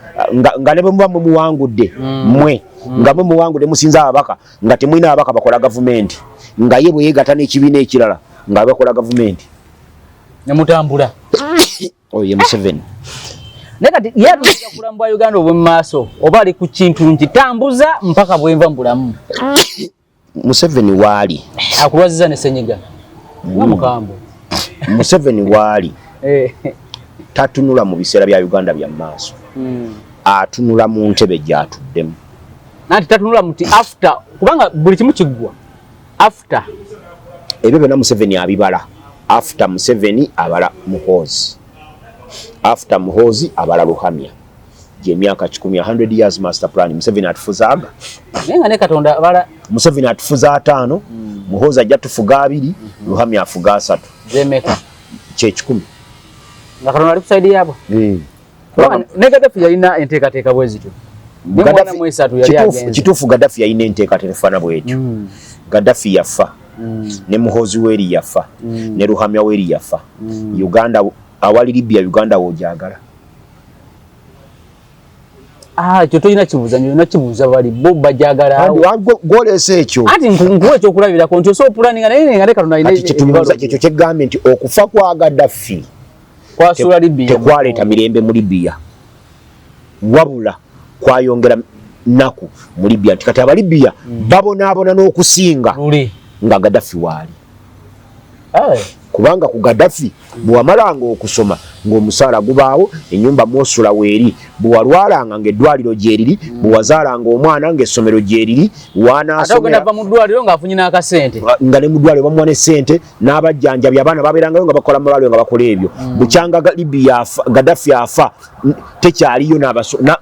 nga ne bwe muba muwangudde mmwe nga mwe muwangudde musinza ababaka nga temulina ababaka bakola gavumenti nga ye bwe yeegatta n'ekibiina ekirala nga bakola gavumenti nemutambula oye Museveni naye kati yatujja kulambula Uganda obwe mu maaso oba ali ku kintu nkitambuza mpaka bwenva mu bulamu Museveni waali akulwaziza ne senyiga mukambwe Museveni waali tatunula mu biseera bya Uganda bya maaso atunula mu ntebe gyatuddemu nanti tatunula muti after kubanga buli kimu kiggwa after ebyo byonna Museveni abibala after Museveni abala Muhoozi after Muhoozi abala Luhamya gy'emyaka 100 years master plan Museveni atufuzaaga nenga ne Katonda abala Museveni atufuza 5 Muhoozi ajja tufuga 2 Luhamya afuga 3 zemeka kye 10 nga Katonda ali kusaidi yabo ne Gaddafi yalina enteekateeka bwezityo kituufu Gaddafi yalina enteekateeka efana bwetyo Gaddafi yafa ne Muhoozi weeri yafa ne Luhamya weeri yafa Uganda awali Libya Uganda woojagala ekyo tolina kibuuza nyo kibuuza bali bo bajagala gwolese ekyo ati nkuwa ekyokulabirako nti osobola pulaninga naye nga ne Katonda alina ekyo kyegambye nti okufa kwa Gaddafi kwasula Libya tekwaleeta mirembe mu Libya wabula kwayongera naku mu Libya nti kati Abalibya babonaabona n'okusinga nga Gaddafi waali kubanga ku Gaddafi bwewamalanga okusoma ng'omusaala gubaawo ennyumba mwosula weeri bwewalwalanga ng'eddwaliro gyeriri bwewazaalanga omwana ng'essomero gyeriri wanaasomera mu ddwaliro ng'afunye n'akasente nga ne mu ddwaliro bamuwa ne ssente n'abajjanjabi abaana babeerangayo nga bakola mu malwaliro nga bakola ebyo bukyanga Gaddafi afa tekyaliyo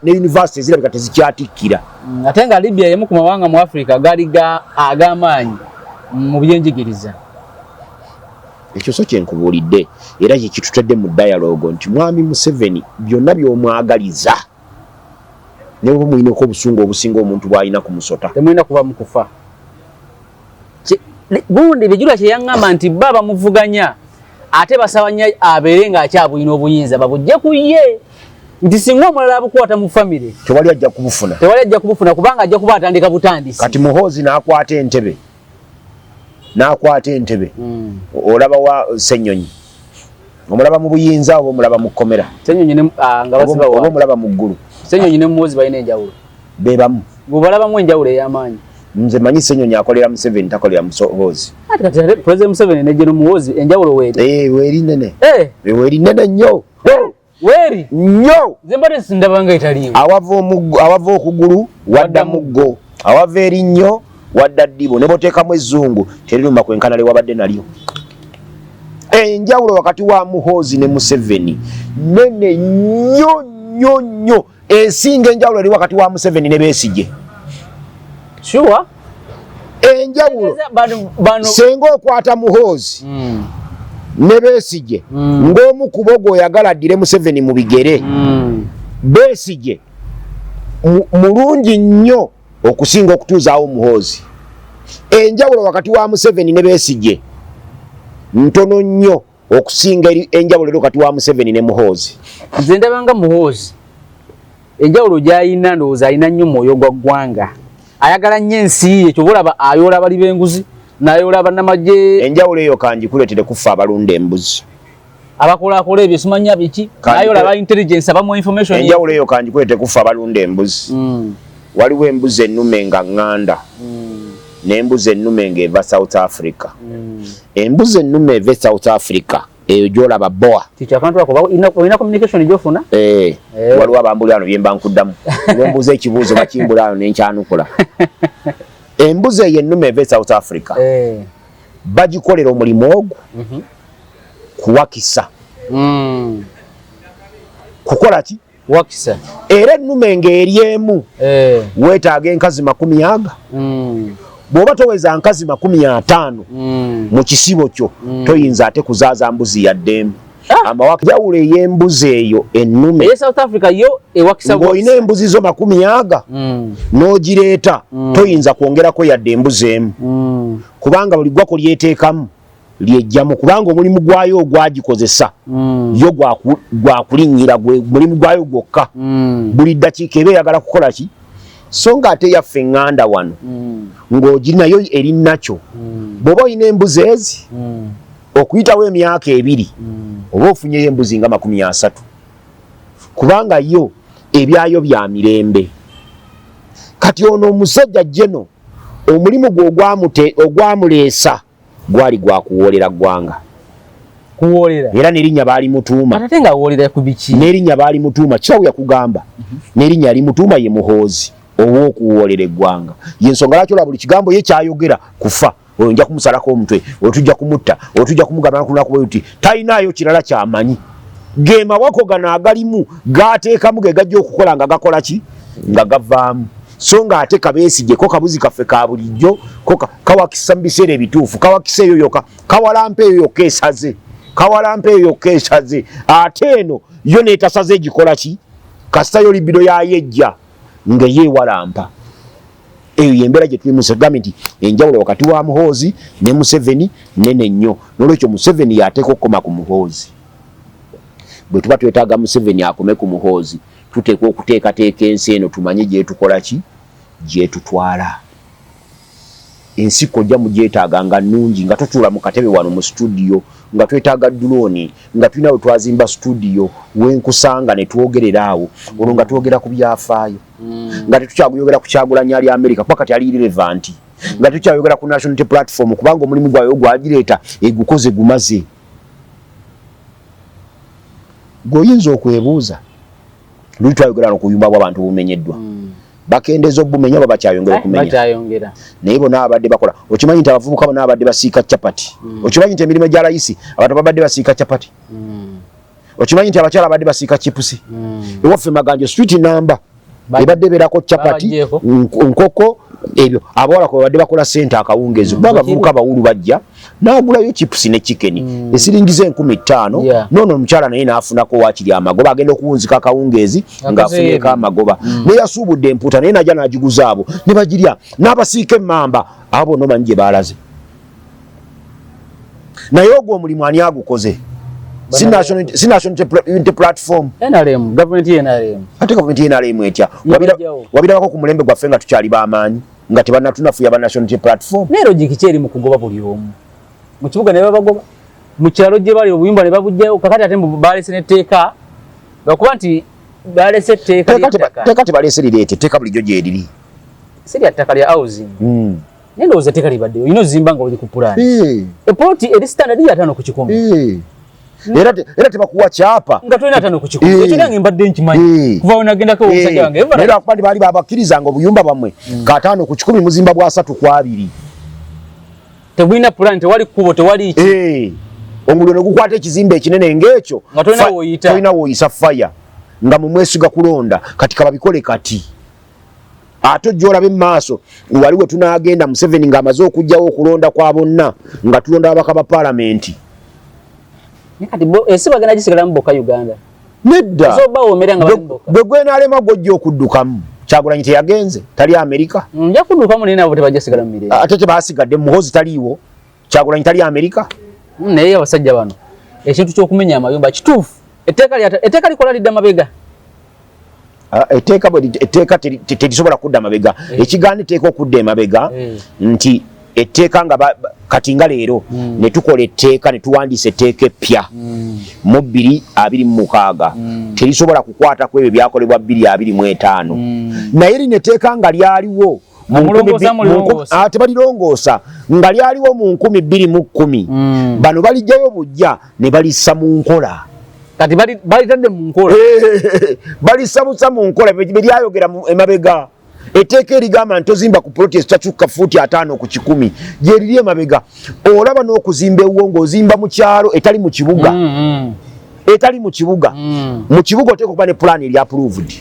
ne yunivasite zirabika tezikyatikkira ate nga Libya yemu ku mawanga mu Africa gaali ag'amaanyi mu byenjigiriza ekyo so kyenkubuulidde era kyekitutadde mu dialogue nti mwami Museveni byonna by'omwagaliza ne bwe muyinako obusungu obusinga omuntu bw'alina ku musota temulina kuba mukufa gundi bijula kye yangamba nti baba muvuganya ate basabanya aberenga akyabulina obuyinza babujje kuye nti singa omulala abukwata mu family tewali ajja kubufuna kubanga ajja kuba atandika butandisi kati Muhoozi n'akwata entebe olaba wa Ssenyonyi omulaba mu buyinza oba omulaba mu kkomera Ssenyonyi nga basiba oba omulaba mu ggulu Ssenyonyi ne Muhoozi balina enjawulo bebamu bw'obalabamu enjawulo ey'amaanyi nze manyi Ssenyonyi akolera Museveni takolera Muhoozi kati President Museveni ne General Muhoozi enjawulo weeri weeri nene weeri nene nnyo weeri nnyo nze mbadde sindabanga etaliiwo awava okugulu wadda muggo awava erinnyo wadda ddibo ne boteekamu ezzungu teriruma kwenkana lye wabadde nalyo enjawulo wakati wa Muhoozi ne Museveni nene nnyo esinga enjawulo eri wakati wa Museveni ne Besigye sure enjawulo senga okwata Muhoozi ne Besigye ng'omu ku bo gw'oyagala addire Museveni mu bigere Besigye mulungi nnyo okusinga okutuuzaawo Muhoozi enjawulo wakati wa Museveni ne Besigye ntono nnyo okusinga enjawulo eri wakati wa Museveni ne Muhoozi nze ndabanga Muhoozi enjawulo gy'ayina ndowooza ayina nnyo mwoyo gwa ggwanga ayagala nnyo ensi ye kyobulaba ayoola abali b'enguzi n'ayoola bannamagye enjawulo eyo kanjikuleetere kufa abalunda embuzi abakolaakola ebyo simanya biki ayoola aba intelligence abamu information enjawulo eyo kanjikuleetere kufa abalunda embuzi waliwo embuzi ennume nga ŋŋanda n'embuzi ennume ng'eva South Africa embuzi ennume eva South Africa eyo gy'olaba boa olina communication egyofuna waliwo abambulano bye mba nkuddamu olw'embuzi ekibuuzo bakimbulano nenkyanukula embuzi eyo ennume eva South Africa bagikolera omulimu ogwo kuwakisa kukola ki wakisa era ennume ng'eri emu weetaaga enkazi 40 bw'oba toweza nkazi 50 mu kisibo kyo toyinza ate kuzaaza mbuzi yaddemu amawakjawulo ey'embuzi eyo ennume South Africa yo ewakisa ng'olina embuzi zo 40 n'ogireeta toyinza kwongerako yadde embuzi emu kubanga buli ggwako lyeteekamu lyejjamu kubanga omulimu gwayo ogwagikozesa yo gwakulinnyira mulimu gwayo gwokka buli ddakiika eba eyagala kukola ki so nga ate yaffe eŋŋanda wano ng'ogirinayo eri nakyo bw'oba olina embuzi ezi okuyitawo emyaka 2 oba ofunyeyo embuzi nga 30 kubanga yo ebyayo bya mirembe kati ono omusajja jeno omulimu gwe ogwamuleesa gwali gwakuwoolera ggwanga era n'erinnya baali mutuuma n'erinnya baali mutuuma kirawo yakugamba n'erinnya yali mutuuma ye Muhoozi ow'okuwoolera eggwanga yensonga lwaki olaba buli kigambo ye kyayogera kufa oyo nja kumusalako omutwe otujja kumutta otujja kumugamba nakunakuba uti talinaayo kirala kyamanyi ge mawako gano agalimu gateekamu ge gajja okukola nga gakola ki nga gavaamu so nga ate Kabesigye ko kabuzi kaffe ka bulijjo ko kawakisa mu biseera ebituufu kawakisa eyo yoka kawalampa eyo yokka esaze kawalampa eyo yokka esaze ate eno yo neetasaze egikola ki kasitayo libido yayejja nga yeewalampa eyo yembeera gye tuli musegambe nti enjawulo wakati wa Muhoozi ne Museveni nene nnyo n'olwekyo Museveni yateeka okukoma ku Muhoozi bwe tuba twetaaga Museveni akome ku Muhoozi tuteekwa okuteekateeka ensi eno tumanye gyetukola ki gyetutwala ensi kojja mugyetaaga nga nnungi nga totuula mu katebe wano mu studio nga twetaaga dulooni nga tulina we twazimba studio wenkusanga ne twogerera awo olwo nga twogera ku byafaayo nga tetukyayogera ku Kyagulanyi ali America kuba kati ali irrelevant nga tetukyayogera ku national platform kubanga omulimu gwayo gwagireeta egukoze gumaze goyinza okwebuuza luli twayogera n'okuyumba bw'abantu bumenyeddwa bakendeza obumenya baba kyayongera okumenya naye bona abadde bakola okimanyi nti abavubuka bona abadde basiika chapati okimanyi nti emirimu gya layisi abantu babadde basiika chapati okimanyi nti abakyala abadde basiika chipusi ewaffe Maganjo street number ebadde berako chapati nkoko ebyo abawala ko babadde bakola sente akawungezo babavubuka abawulu bajja n'agulayo chipusi ne chicken esiringize 15,000 nono omukyala naye n'afunako wakiri amagoba agenda okuwunzika akawungezi ng'afunyeko amagoba naye yasuubudde empuuta naye najja n'agiguza abo ne bagirya n'abasiika emmamba abo nomanyi gye baalaze naye ogwo omulimu ani agukoze si national platform NRM government NRM ate government NRM etya wabirako ku mulembe gwaffe nga tukyali b'amaanyi nga tebannatunafuya ba national platform ne logic kyeri mu kugoba buli omu mu kibuga ne babagoba mu kyalo gye bali obuyumba ne babujjayo kakati ate balese netteeka bakuba nti balese tteeka tebalese lireete tteeka bulijjo gye riri siri attaka lya housing nendo oza teka libadde ino zimba nga oli ku plan plot eri standard ya 5 ku 10 era tebakuwa kyapa nga tulina 5 ku 10 ekyo nange mbadde nkimanyi kuva onagenda ko omusajja wange era akubandi bali babakkiriza ngo obuyumba bamwe ka 5 ku 10 muzimba bwa 3 ku 2 tebulina plan tewali kubo tewali iki omuliro ne gukwata ekizimbe ekinene ng'ekyo nga tolina wooyisa fire nga mu mwesiga kulonda kati kababikole kati ate jolabe maaso waliwo tunagenda mu 7 nga amaze okujjawo okulonda kwa bonna nga tulonda abaka ba parliament kati esiba gana gisigala mboka Uganda nedda so bawo meranga mboka bwe nalema gojjo okuddukamu Kyagulanyi teyagenze tali Amerika nja kuddukamu nina abo tebajasigala mu mirembe ate basigadde muhozi taliwo Kyagulanyi tali Amerika naye abasajja bano ekintu ky'okumenya amayumba kituufu etteeka likola lidda mabega etteeka terisobola kudda mabega ekigaana etteeka okudda emabega nti etteeka nga kati nga leero ne tukola etteeka ne tuwandiisa etteeka eppya mu 2026 terisobola kukwata ku ebyo byakolebwa 2025 naye lino etteeka nga lyaliwo tebalirongoosa nga lyaliwo mu 2010 bano balijjayo bujja ne balissa mu nkola kati balitadde mu nkola balisabusa mu nkola beryayogera emabega etteeka erigamba nti tozimba ku protest takyukka fuuti 5 ku 10 gyeriri emabega olaba n'okuzimba ewuwo ng'ozimba mu kyalo etali mu kibuga etali mu kibuga mu kibuga oteeka okuba ne pulaani eri approved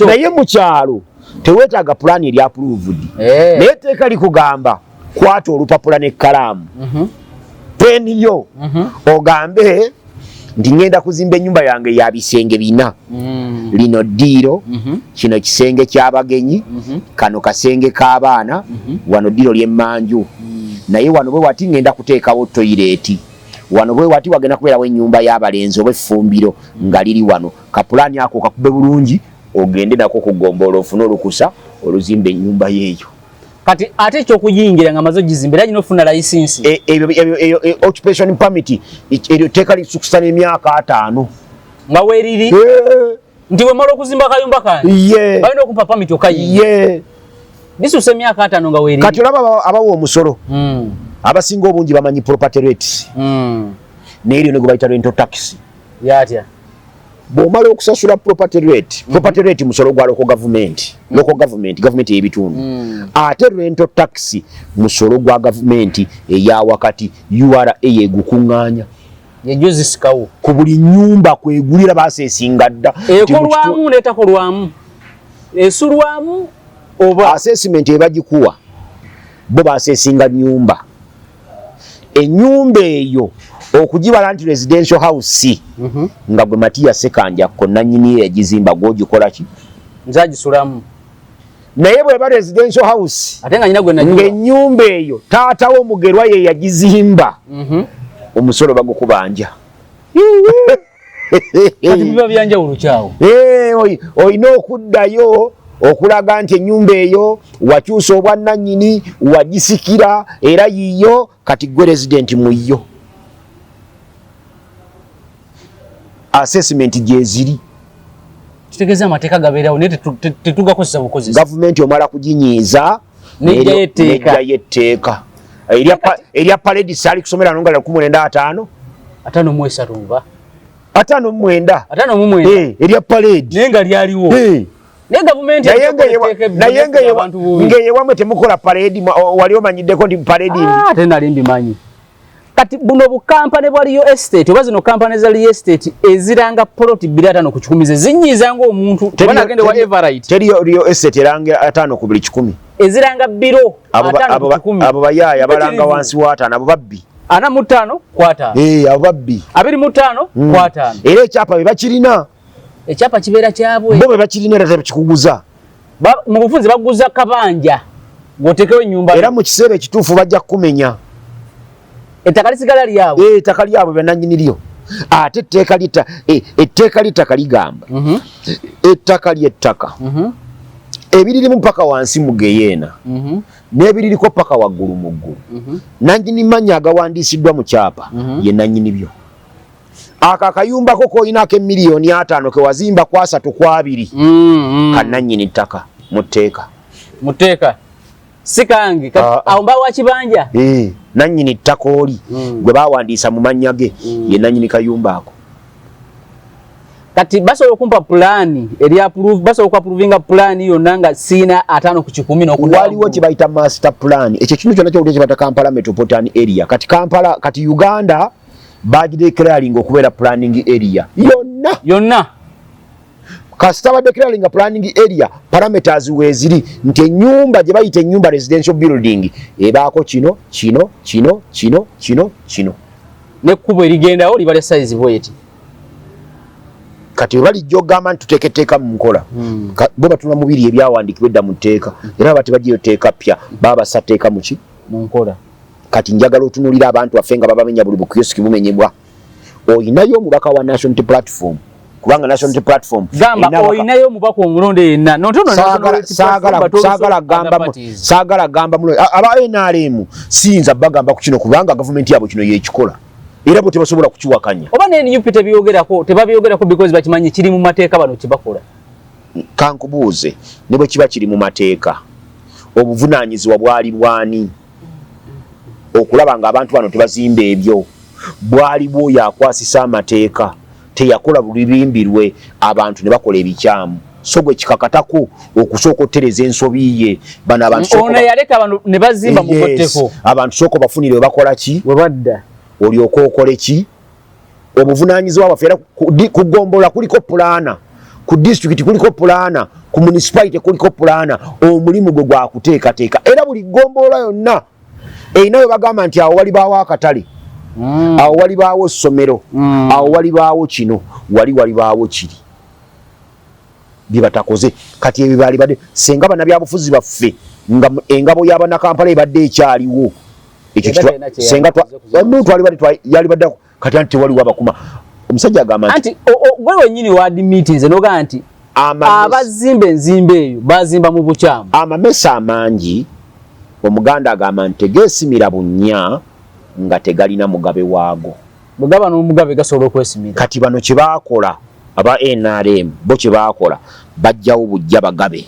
naye mu kyalo teweetaaga pulaani eri approved naye etteeka likugamba kwata olupapula n'ekkalaamu peniyo ogambe nti ngenda kuzimba ennyumba yange ya bisenge 4 lino ddiiro kino kisenge ky'abagenyi kano kasenge k'abaana wano ddiiro ly'emmanju naye wano bwe wati ngenda kuteekawo toyireeti wano bwe wati wagenda kubeerawo ennyumba y'abalenzi oba effumbiro nga liri wano kapulaani ako kakube bulungi ogende nako kugomboola ofune olukusa oluzimba ennyumba yeeyo kati ate ekyokuyingira nga maze gizimbira nyino ofuna license occupation permit eryo teeka lisukusa n'emyaka 5 nga weeriri nti wemala okuzimba akayumba kange balina okumpa permit okayingira lisuse emyaka 5 nga weeriri kati olaba abawo omusolo abasinga obungi bamanyi property rates n'eryo ne gwe bayita rental tax yatya bw'omala okusasula property rate musolo gwa local government y'ebitundu ate rental tax musolo gwa gavumenti eya wakati URA egukuŋŋaanya yejuzisikawo ku buli nnyumba kwegulira baseesinga dda ekolwamu n'etakolwamu esulwamu oba assessment ebagikuwa bo baseesinga nnyumba ennyumba eyo okugibala nti residential house nga gwe Matiya Sekanjakko nannyini yagizimba gw'ogikola ki nzagisulamu naye bweba residential house ate nga nyina gwe najua ng'ennyumba eyo taatawo omugerwa ye yagizimba omusolo bagukubanja kati biba byanjawulo kyawo olina okuddayo okulaga nti ennyumba eyo wakyusa obwannannyini wagisikira era yiyo kati gwe resident muyo assessment gyeziri kitegeeza amateeka gabeerawo naye tetugakozesa bukozesa gavumenti omala kuginyiiza nejja yetteeka erya parade sali kusomera nonga 1955 59 erya parade naye nga lyaliwo naye gavumenti naye ng'eyewamwe temukola parade wali omanyiddeko nti parade ate nali mbimanyi kati buno bukampane bwa Real Estate oba zino kampane za Real Estate eziranga plot 5 ku 10 zinyizanga omuntu banagende wa Everite teri Real Estate eranga 5 ku 10 eziranga biro 5 ku 10 abo bayaya balanga wansi wa 5 abo babbi 45 ku 5 abo babbi 25 ku 5 era ekyapa bye bakirina ekyapa kibeera kyabwe bo bye bakirina era tebakikuguza mu bufunze baguza kabanja ng'otekewo ennyumba era mu kiseera ekituufu bajja kumenya ettaka lisigala lyabwe ettaka lyabwe bannannyini lyo ate etteeka ly'ettaka ligamba ettaka ly'ettaka ebiririmu paka wansi mu geyeena n'ebiririko paka waggulu mu ggulu nannyini mannya agawandiisiddwa mu kyapa ye nannyini byo ako akayumbako k'oyinaako emiliyoni 5 ke wazimba ku 3 ku 2 kannannyini ttaka mu tteeka si kange awo mba wa kibanja nannyini ttaka oli gwe baawandiisa mu mannya ge ye nannyini kayumba ako kati basobola okumpa pulaani basobola okwapuruvinga pulaani yonna nga siina 5 ku 10 waliwo kye bayita master plan ekyo kintu kyonna kyowulira kye bayita Kampala metropolitan area kati Uganda bagideclaring okubeera planning area yonna kasita badeclaring planning area parameters weeziri nti ennyumba gye bayita ennyumba residential building ebaako kino nekkubo erigendawo liba lya size bweti kati balijja ogamba nti tuteeketeeka mu nkola bo batuna mubiri ebyawandiikibwa edda mu tteeka era bati bagiyo teeka pya baba basatteeka muki mu nkola kati njagala otunulira abantu baffe nga babamenya buli bukiyosiki bumenyebwa oyinayo omubaka wa national platform kubanga national platform gamba oyinayo omubaka omulonde yenna saagala gamba mulo aba NRM siyinza bagamba ku kino kubanga gavumenti yabwe kino yekikola era bo tebasobola kukiwakanya oba NUP tebabyogerako because bakimanyi kiri mu mateeka bano kibakola kankubuuze ne bwe kiba kiri mu mateeka obuvunaanyizibwa bwali bwani okulaba nga abantu bano tebazimba ebyo bwali bwoyo akwasisa amateeka teyakola bulirimbirwe abantu ne bakola ebikyamu so gwe kikakatako okusooka ottereza ensobi ye bano abantu ono yaleka abantu ne bazimba mukotteko abantu sooka bafunire bakola ki we badda olyoka okole ki obuvunaanyizibwa bwaffe era ku gombola kuliko pulaana ku district kuliko pulaana ku municipality kuliko pulaana omulimu gwe gwakuteekateeka era buli gombola yonna eyinayo bagamba nti awo walibaawo akatale awo walibaawo essomero awo walibaawo kino walibaawo kiri byebatakoze kati ebyo balibadde senga bannabyabufuzi baffe nga engabo y'abannakampala ebadde ekyaliwo senga yalibadde kati anti tewaliwo abakuma omusajja agamba nti gwe wennyini ward meetings noga nti abazimba enzimba eyo bazimba mu bukyamu amamesa amangi omuganda agamba nti tegeesimira bunnya nga tegalina mugabe waago bwegaba n'omugabe gasobola okwesimira kati bano kye baakola aba NRM bo kye baakola bajjawo bujja bagabe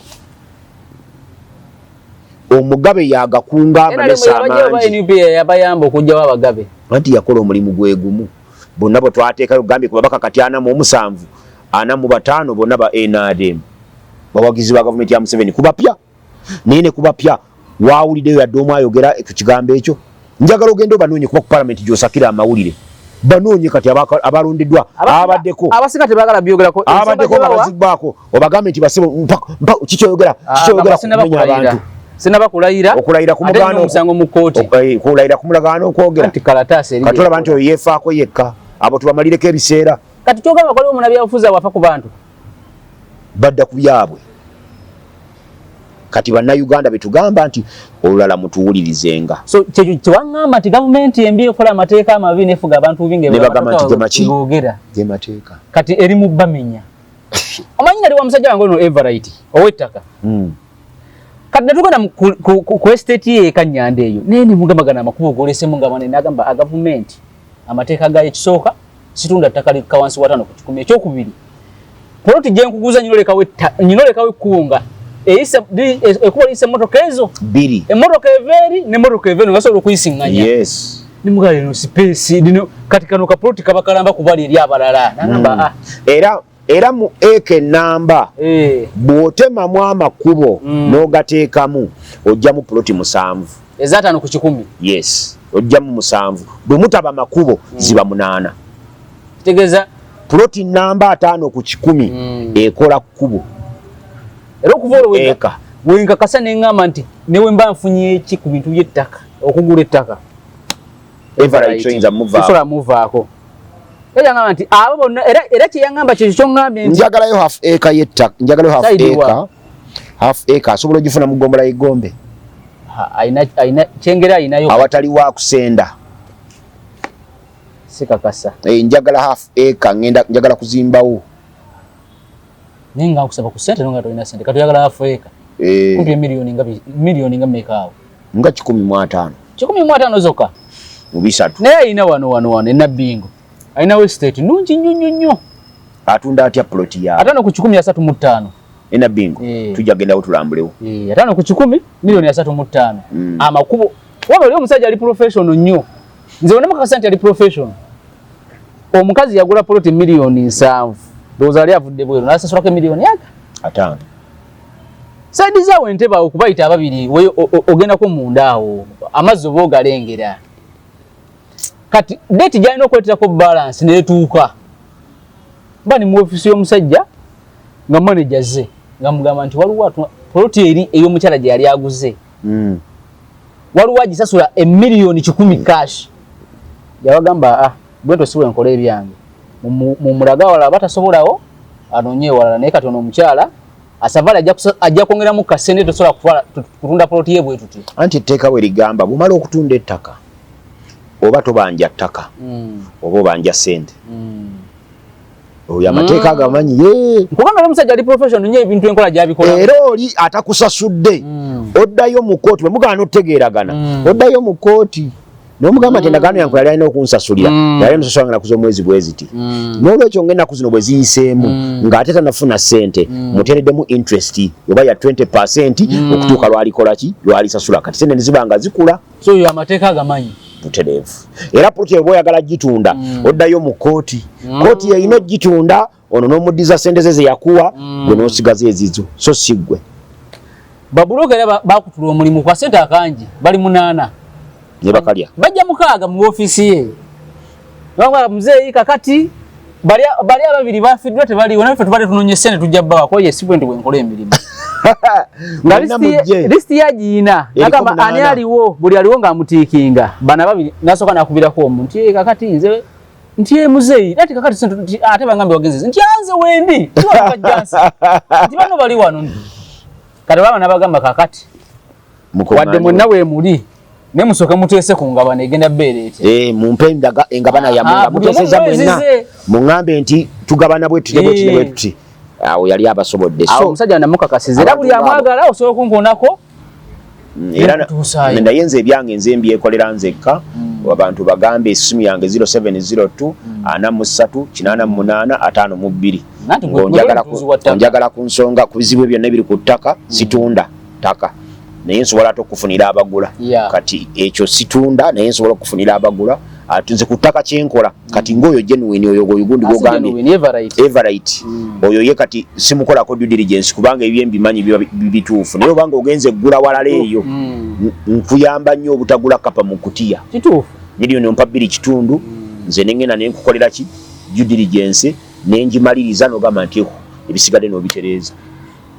omugabe yagakunga amamesa amangi yabayamba okugjawo abagabe anti yakola omulimu gwe gumu bonna bwe twateekayo gambye ku babaka kati 47 45 bonna ba NRM bawagizi ba gavumenti ya Museveni kubapya naye ne kubapya waawuliddeyo yadde omu ayogera ku kigambo ekyo njagala ogenda obanoonye kuba ku palamenti gy'osakira amawulire banoonye kati abalondeddwa abaddeko abasika tebagala byogerako abaddeko babazigwako obagambe nti basebo kikyoyogera kumenya abantu sinaba kulayira okulayira ku mugano omusango mu kooti kulayira ku mulagaano okwogera kati kalatasi eri katolaba nti oyo yeefaako yekka abo tubamalireko ebiseera kati kyogamba kwaliwo munabyabufuzi awafa ku bantu badda ku byabwe kati bannayuganda betugamba nti olulala mutuwulirizenga so kyewaŋŋamba nti gavumenti embi ekola amateeka amabi nefuga abantu bingi nebagamba nti ge mateeka kati eri mu bamenya omanyi nali wa musajja wange ono Everite ow'ettaka kati netugenda ku estate ye Kanyanda eyo naye nimugambagana amakubo golesemu nga mwana nagamba agavumenti amateeka gayo ekisooka situndwa ttaka lika wansi wa 5 ku 10 ekyokubiri poloti gye nkuguza nyinolekawo ekkubo nga ekuba liyisa emmotoka ezo bbiri emmotoka eveeri n'emmotoka eveeri ngasobola okuyisiŋŋanya nimugala eno sipeesi kati kano kapoloti kaba kalamba kubali eri abalala nagamba era mu eka enamba bw'otemamu amakubo n'ogateekamu ojjamu poloti 7 eza 5 ku 10 yes ojjamu 7 bwe mutaba amakubo ziba 8 kitegeeza poloti namba 5 ku 10 ekola kkubo era okuva olwo wenkakasa neŋŋamba nti newe mba nfunye eki ku bintu by'ettaka okugula ettaka sosola muvaako era yaŋŋamba nti abo bonna era kyeyaŋŋamba kyekyo kyoŋŋambye nti njagalayo half acre y'ettaka njagalayo half acre asobola ogifuna mu ggombola y'eggombe kyengera ayinayo awatali wa kusenda sikakasa njagala half acre njagala kuzimbawo ninga kusaba ku sente nonga toina sente katuyagala half acre kumpi milioni nga mekaawo nga 15 zokka mu bisatu naye ayina wano enabbingo ayinawo estate nungi nnyo atunda atya plot ya 5 ku 135 enabbingo tujja gendawo tulambulewo 5 ku 10 milioni 35 amakubo waba leo musajja ali professional nnyo nze wona makasante ali professional omukazi yagula plot milioni 7 doza ali avudde bwero nasasulako milioni yaka 5 saidi zawe nteba okubayita ababiri we ogenda ko mundaawo amazzo bogalengera kati date jayino kwetera ko balance netuuka bani mu office y'omusajja nga manager ze ngamugamba nti waliwo plot eri eyo mukyala gye yali aguze waliwo agisasula emiliyoni 10 cash yabagamba bwento siwe nkola ebyange mu mulaga wala batasobolawo anonye wala naye kati ono omukyala asavala ajja kwongeramu kasente tosobola kutunda plot ye bwe tuti anti etteekawo erigamba bumala okutunda ettaka oba tobanja ttaka oba obanja sente oyo amateeka agamanyi nkugamba n'omusajja ali professional nnyo ebintu enkola gy'abikola era oli atakusasudde oddayo mu kooti bwe mugaana otegeeragana oddayo mu kooti n'omugamba nti endagaano yange yali alina okunsasulira yali amusasula nga naku z'omwezi bwe ziti n'olwekyo ng'ennaku zino bwe ziyiseemu ng'ate tanafuna ssente muteereddemu interest oba ya 20% okutuuka lwalikola ki lwalisasula kati sente ne ziba nga zikula so oyo amateeka agamanyi butereevu era puloti eba oyagala gitunda oddayo mu kooti kooti yeyina ogitunda ono n'omuddiza ssente ze zeyakuwa gwe n'osigaza ezizo so si ggwe babuloka era bakutula omulimu kwa ssente akangi bali 8 ne bakalya bajja 6 mu office ye banga muzeeyi kakati bali ababiri bafiddwa tebaliwo naffe tubadde tunonye ssente tujja bbawa ko yesibwe nti bwenkola emirimu nga listi yagiina agamba ani aliwo buli aliwo ng'amutiikinga bana babiri nasooka nakubirako omuntu nti kakati nze nti muzeeyi ati kakati ate bangambe wagenze nti anze wendi tiwakajjansi nti bano bali wano kati baba nabagamba kakati wadde mwenna weemuli ne musooke muteese ku ngabana egenda bbeereete mumpe engabana yamunga muteeseza mwenna muŋŋambe nti tugabana bwe tuti awo yali abasobodde so omusajja namukakasiza era buli amwagala osobola okunkonako era naye nze ebyange nze mbyekolera nzekka abantu bagambe essimu yange 0702 43 88 52 onjagala ku nsonga ku bizibu byonna ebiri ku ttaka situunda ttaka naye nsobola ate okufunira abagula kati ekyo situunda naye nsobola okufunira abagula atunze ku ttaka kyenkola kati ng'oyo genuine oyo gundi gogambye everite oyo ye kati simukolako due diligence kubanga ebyo mbimanyi bituufu naye obanga ogenze eggula walala eyo nkuyamba nnyo obutagula kapa mu kutiya miliyoni ompa 2 kitundu nze nengenda nenkukolera ki due diligence nengimaliriza nogamba nti ebisigadde n'obitereeza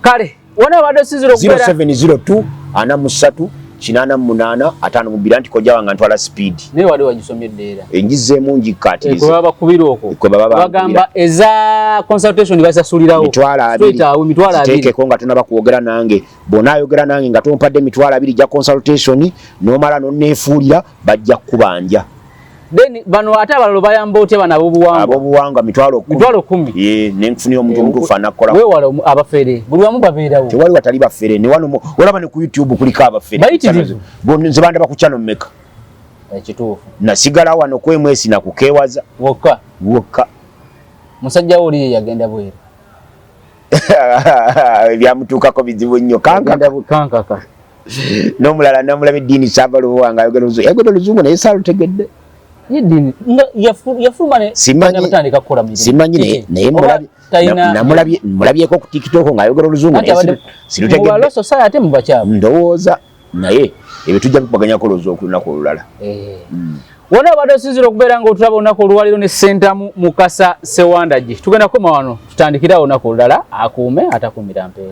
kale wona wadde 0702 43 88 52 nti kojja wanga ntwala speed naye wali wagisomyedde era enjizeemu njikkaatiriza baba bakubira okwo bagamba eza consultation basasulirawo mitwala 2 ziteekeko nga tonaba kwogera nange bona ayogera nange nga tompadde mitwala 2 gya consultation nomala nonneefuulira bajja kubanja then bano ate abalalo bayamba otya bana abobuwangwa mitwalo 10 nenkufunira omuntu omutuufu anakola weewala abafere buli wamu babeerawo tewali watali bafere ne wano olaba ne ku YouTube kuliko abafere nze bandaba ku channel mmeka ekituufu nasigala wano kwemwesi nakukeewaza wokka musajja wo oli yagenda bweru ebyamutuukako bizibu nnyo kankaka n'omulala namulaba eddiini Saabaluwa nga ayogera oluzungu naye saalutegedde simanyi naye mulabyeko ku TikTok ng'ayogera oluzungu ndowooza naye ebyo tujja bikubaganyako olowooza olunaku olulala wona abadde osinzira okubeera ng'otulaba olunaku olwaliro ne Sentamu Mukasa Sewandagi tugenda kukoma wano tutandikira olunaku olulala akuume atakuumira mpeera.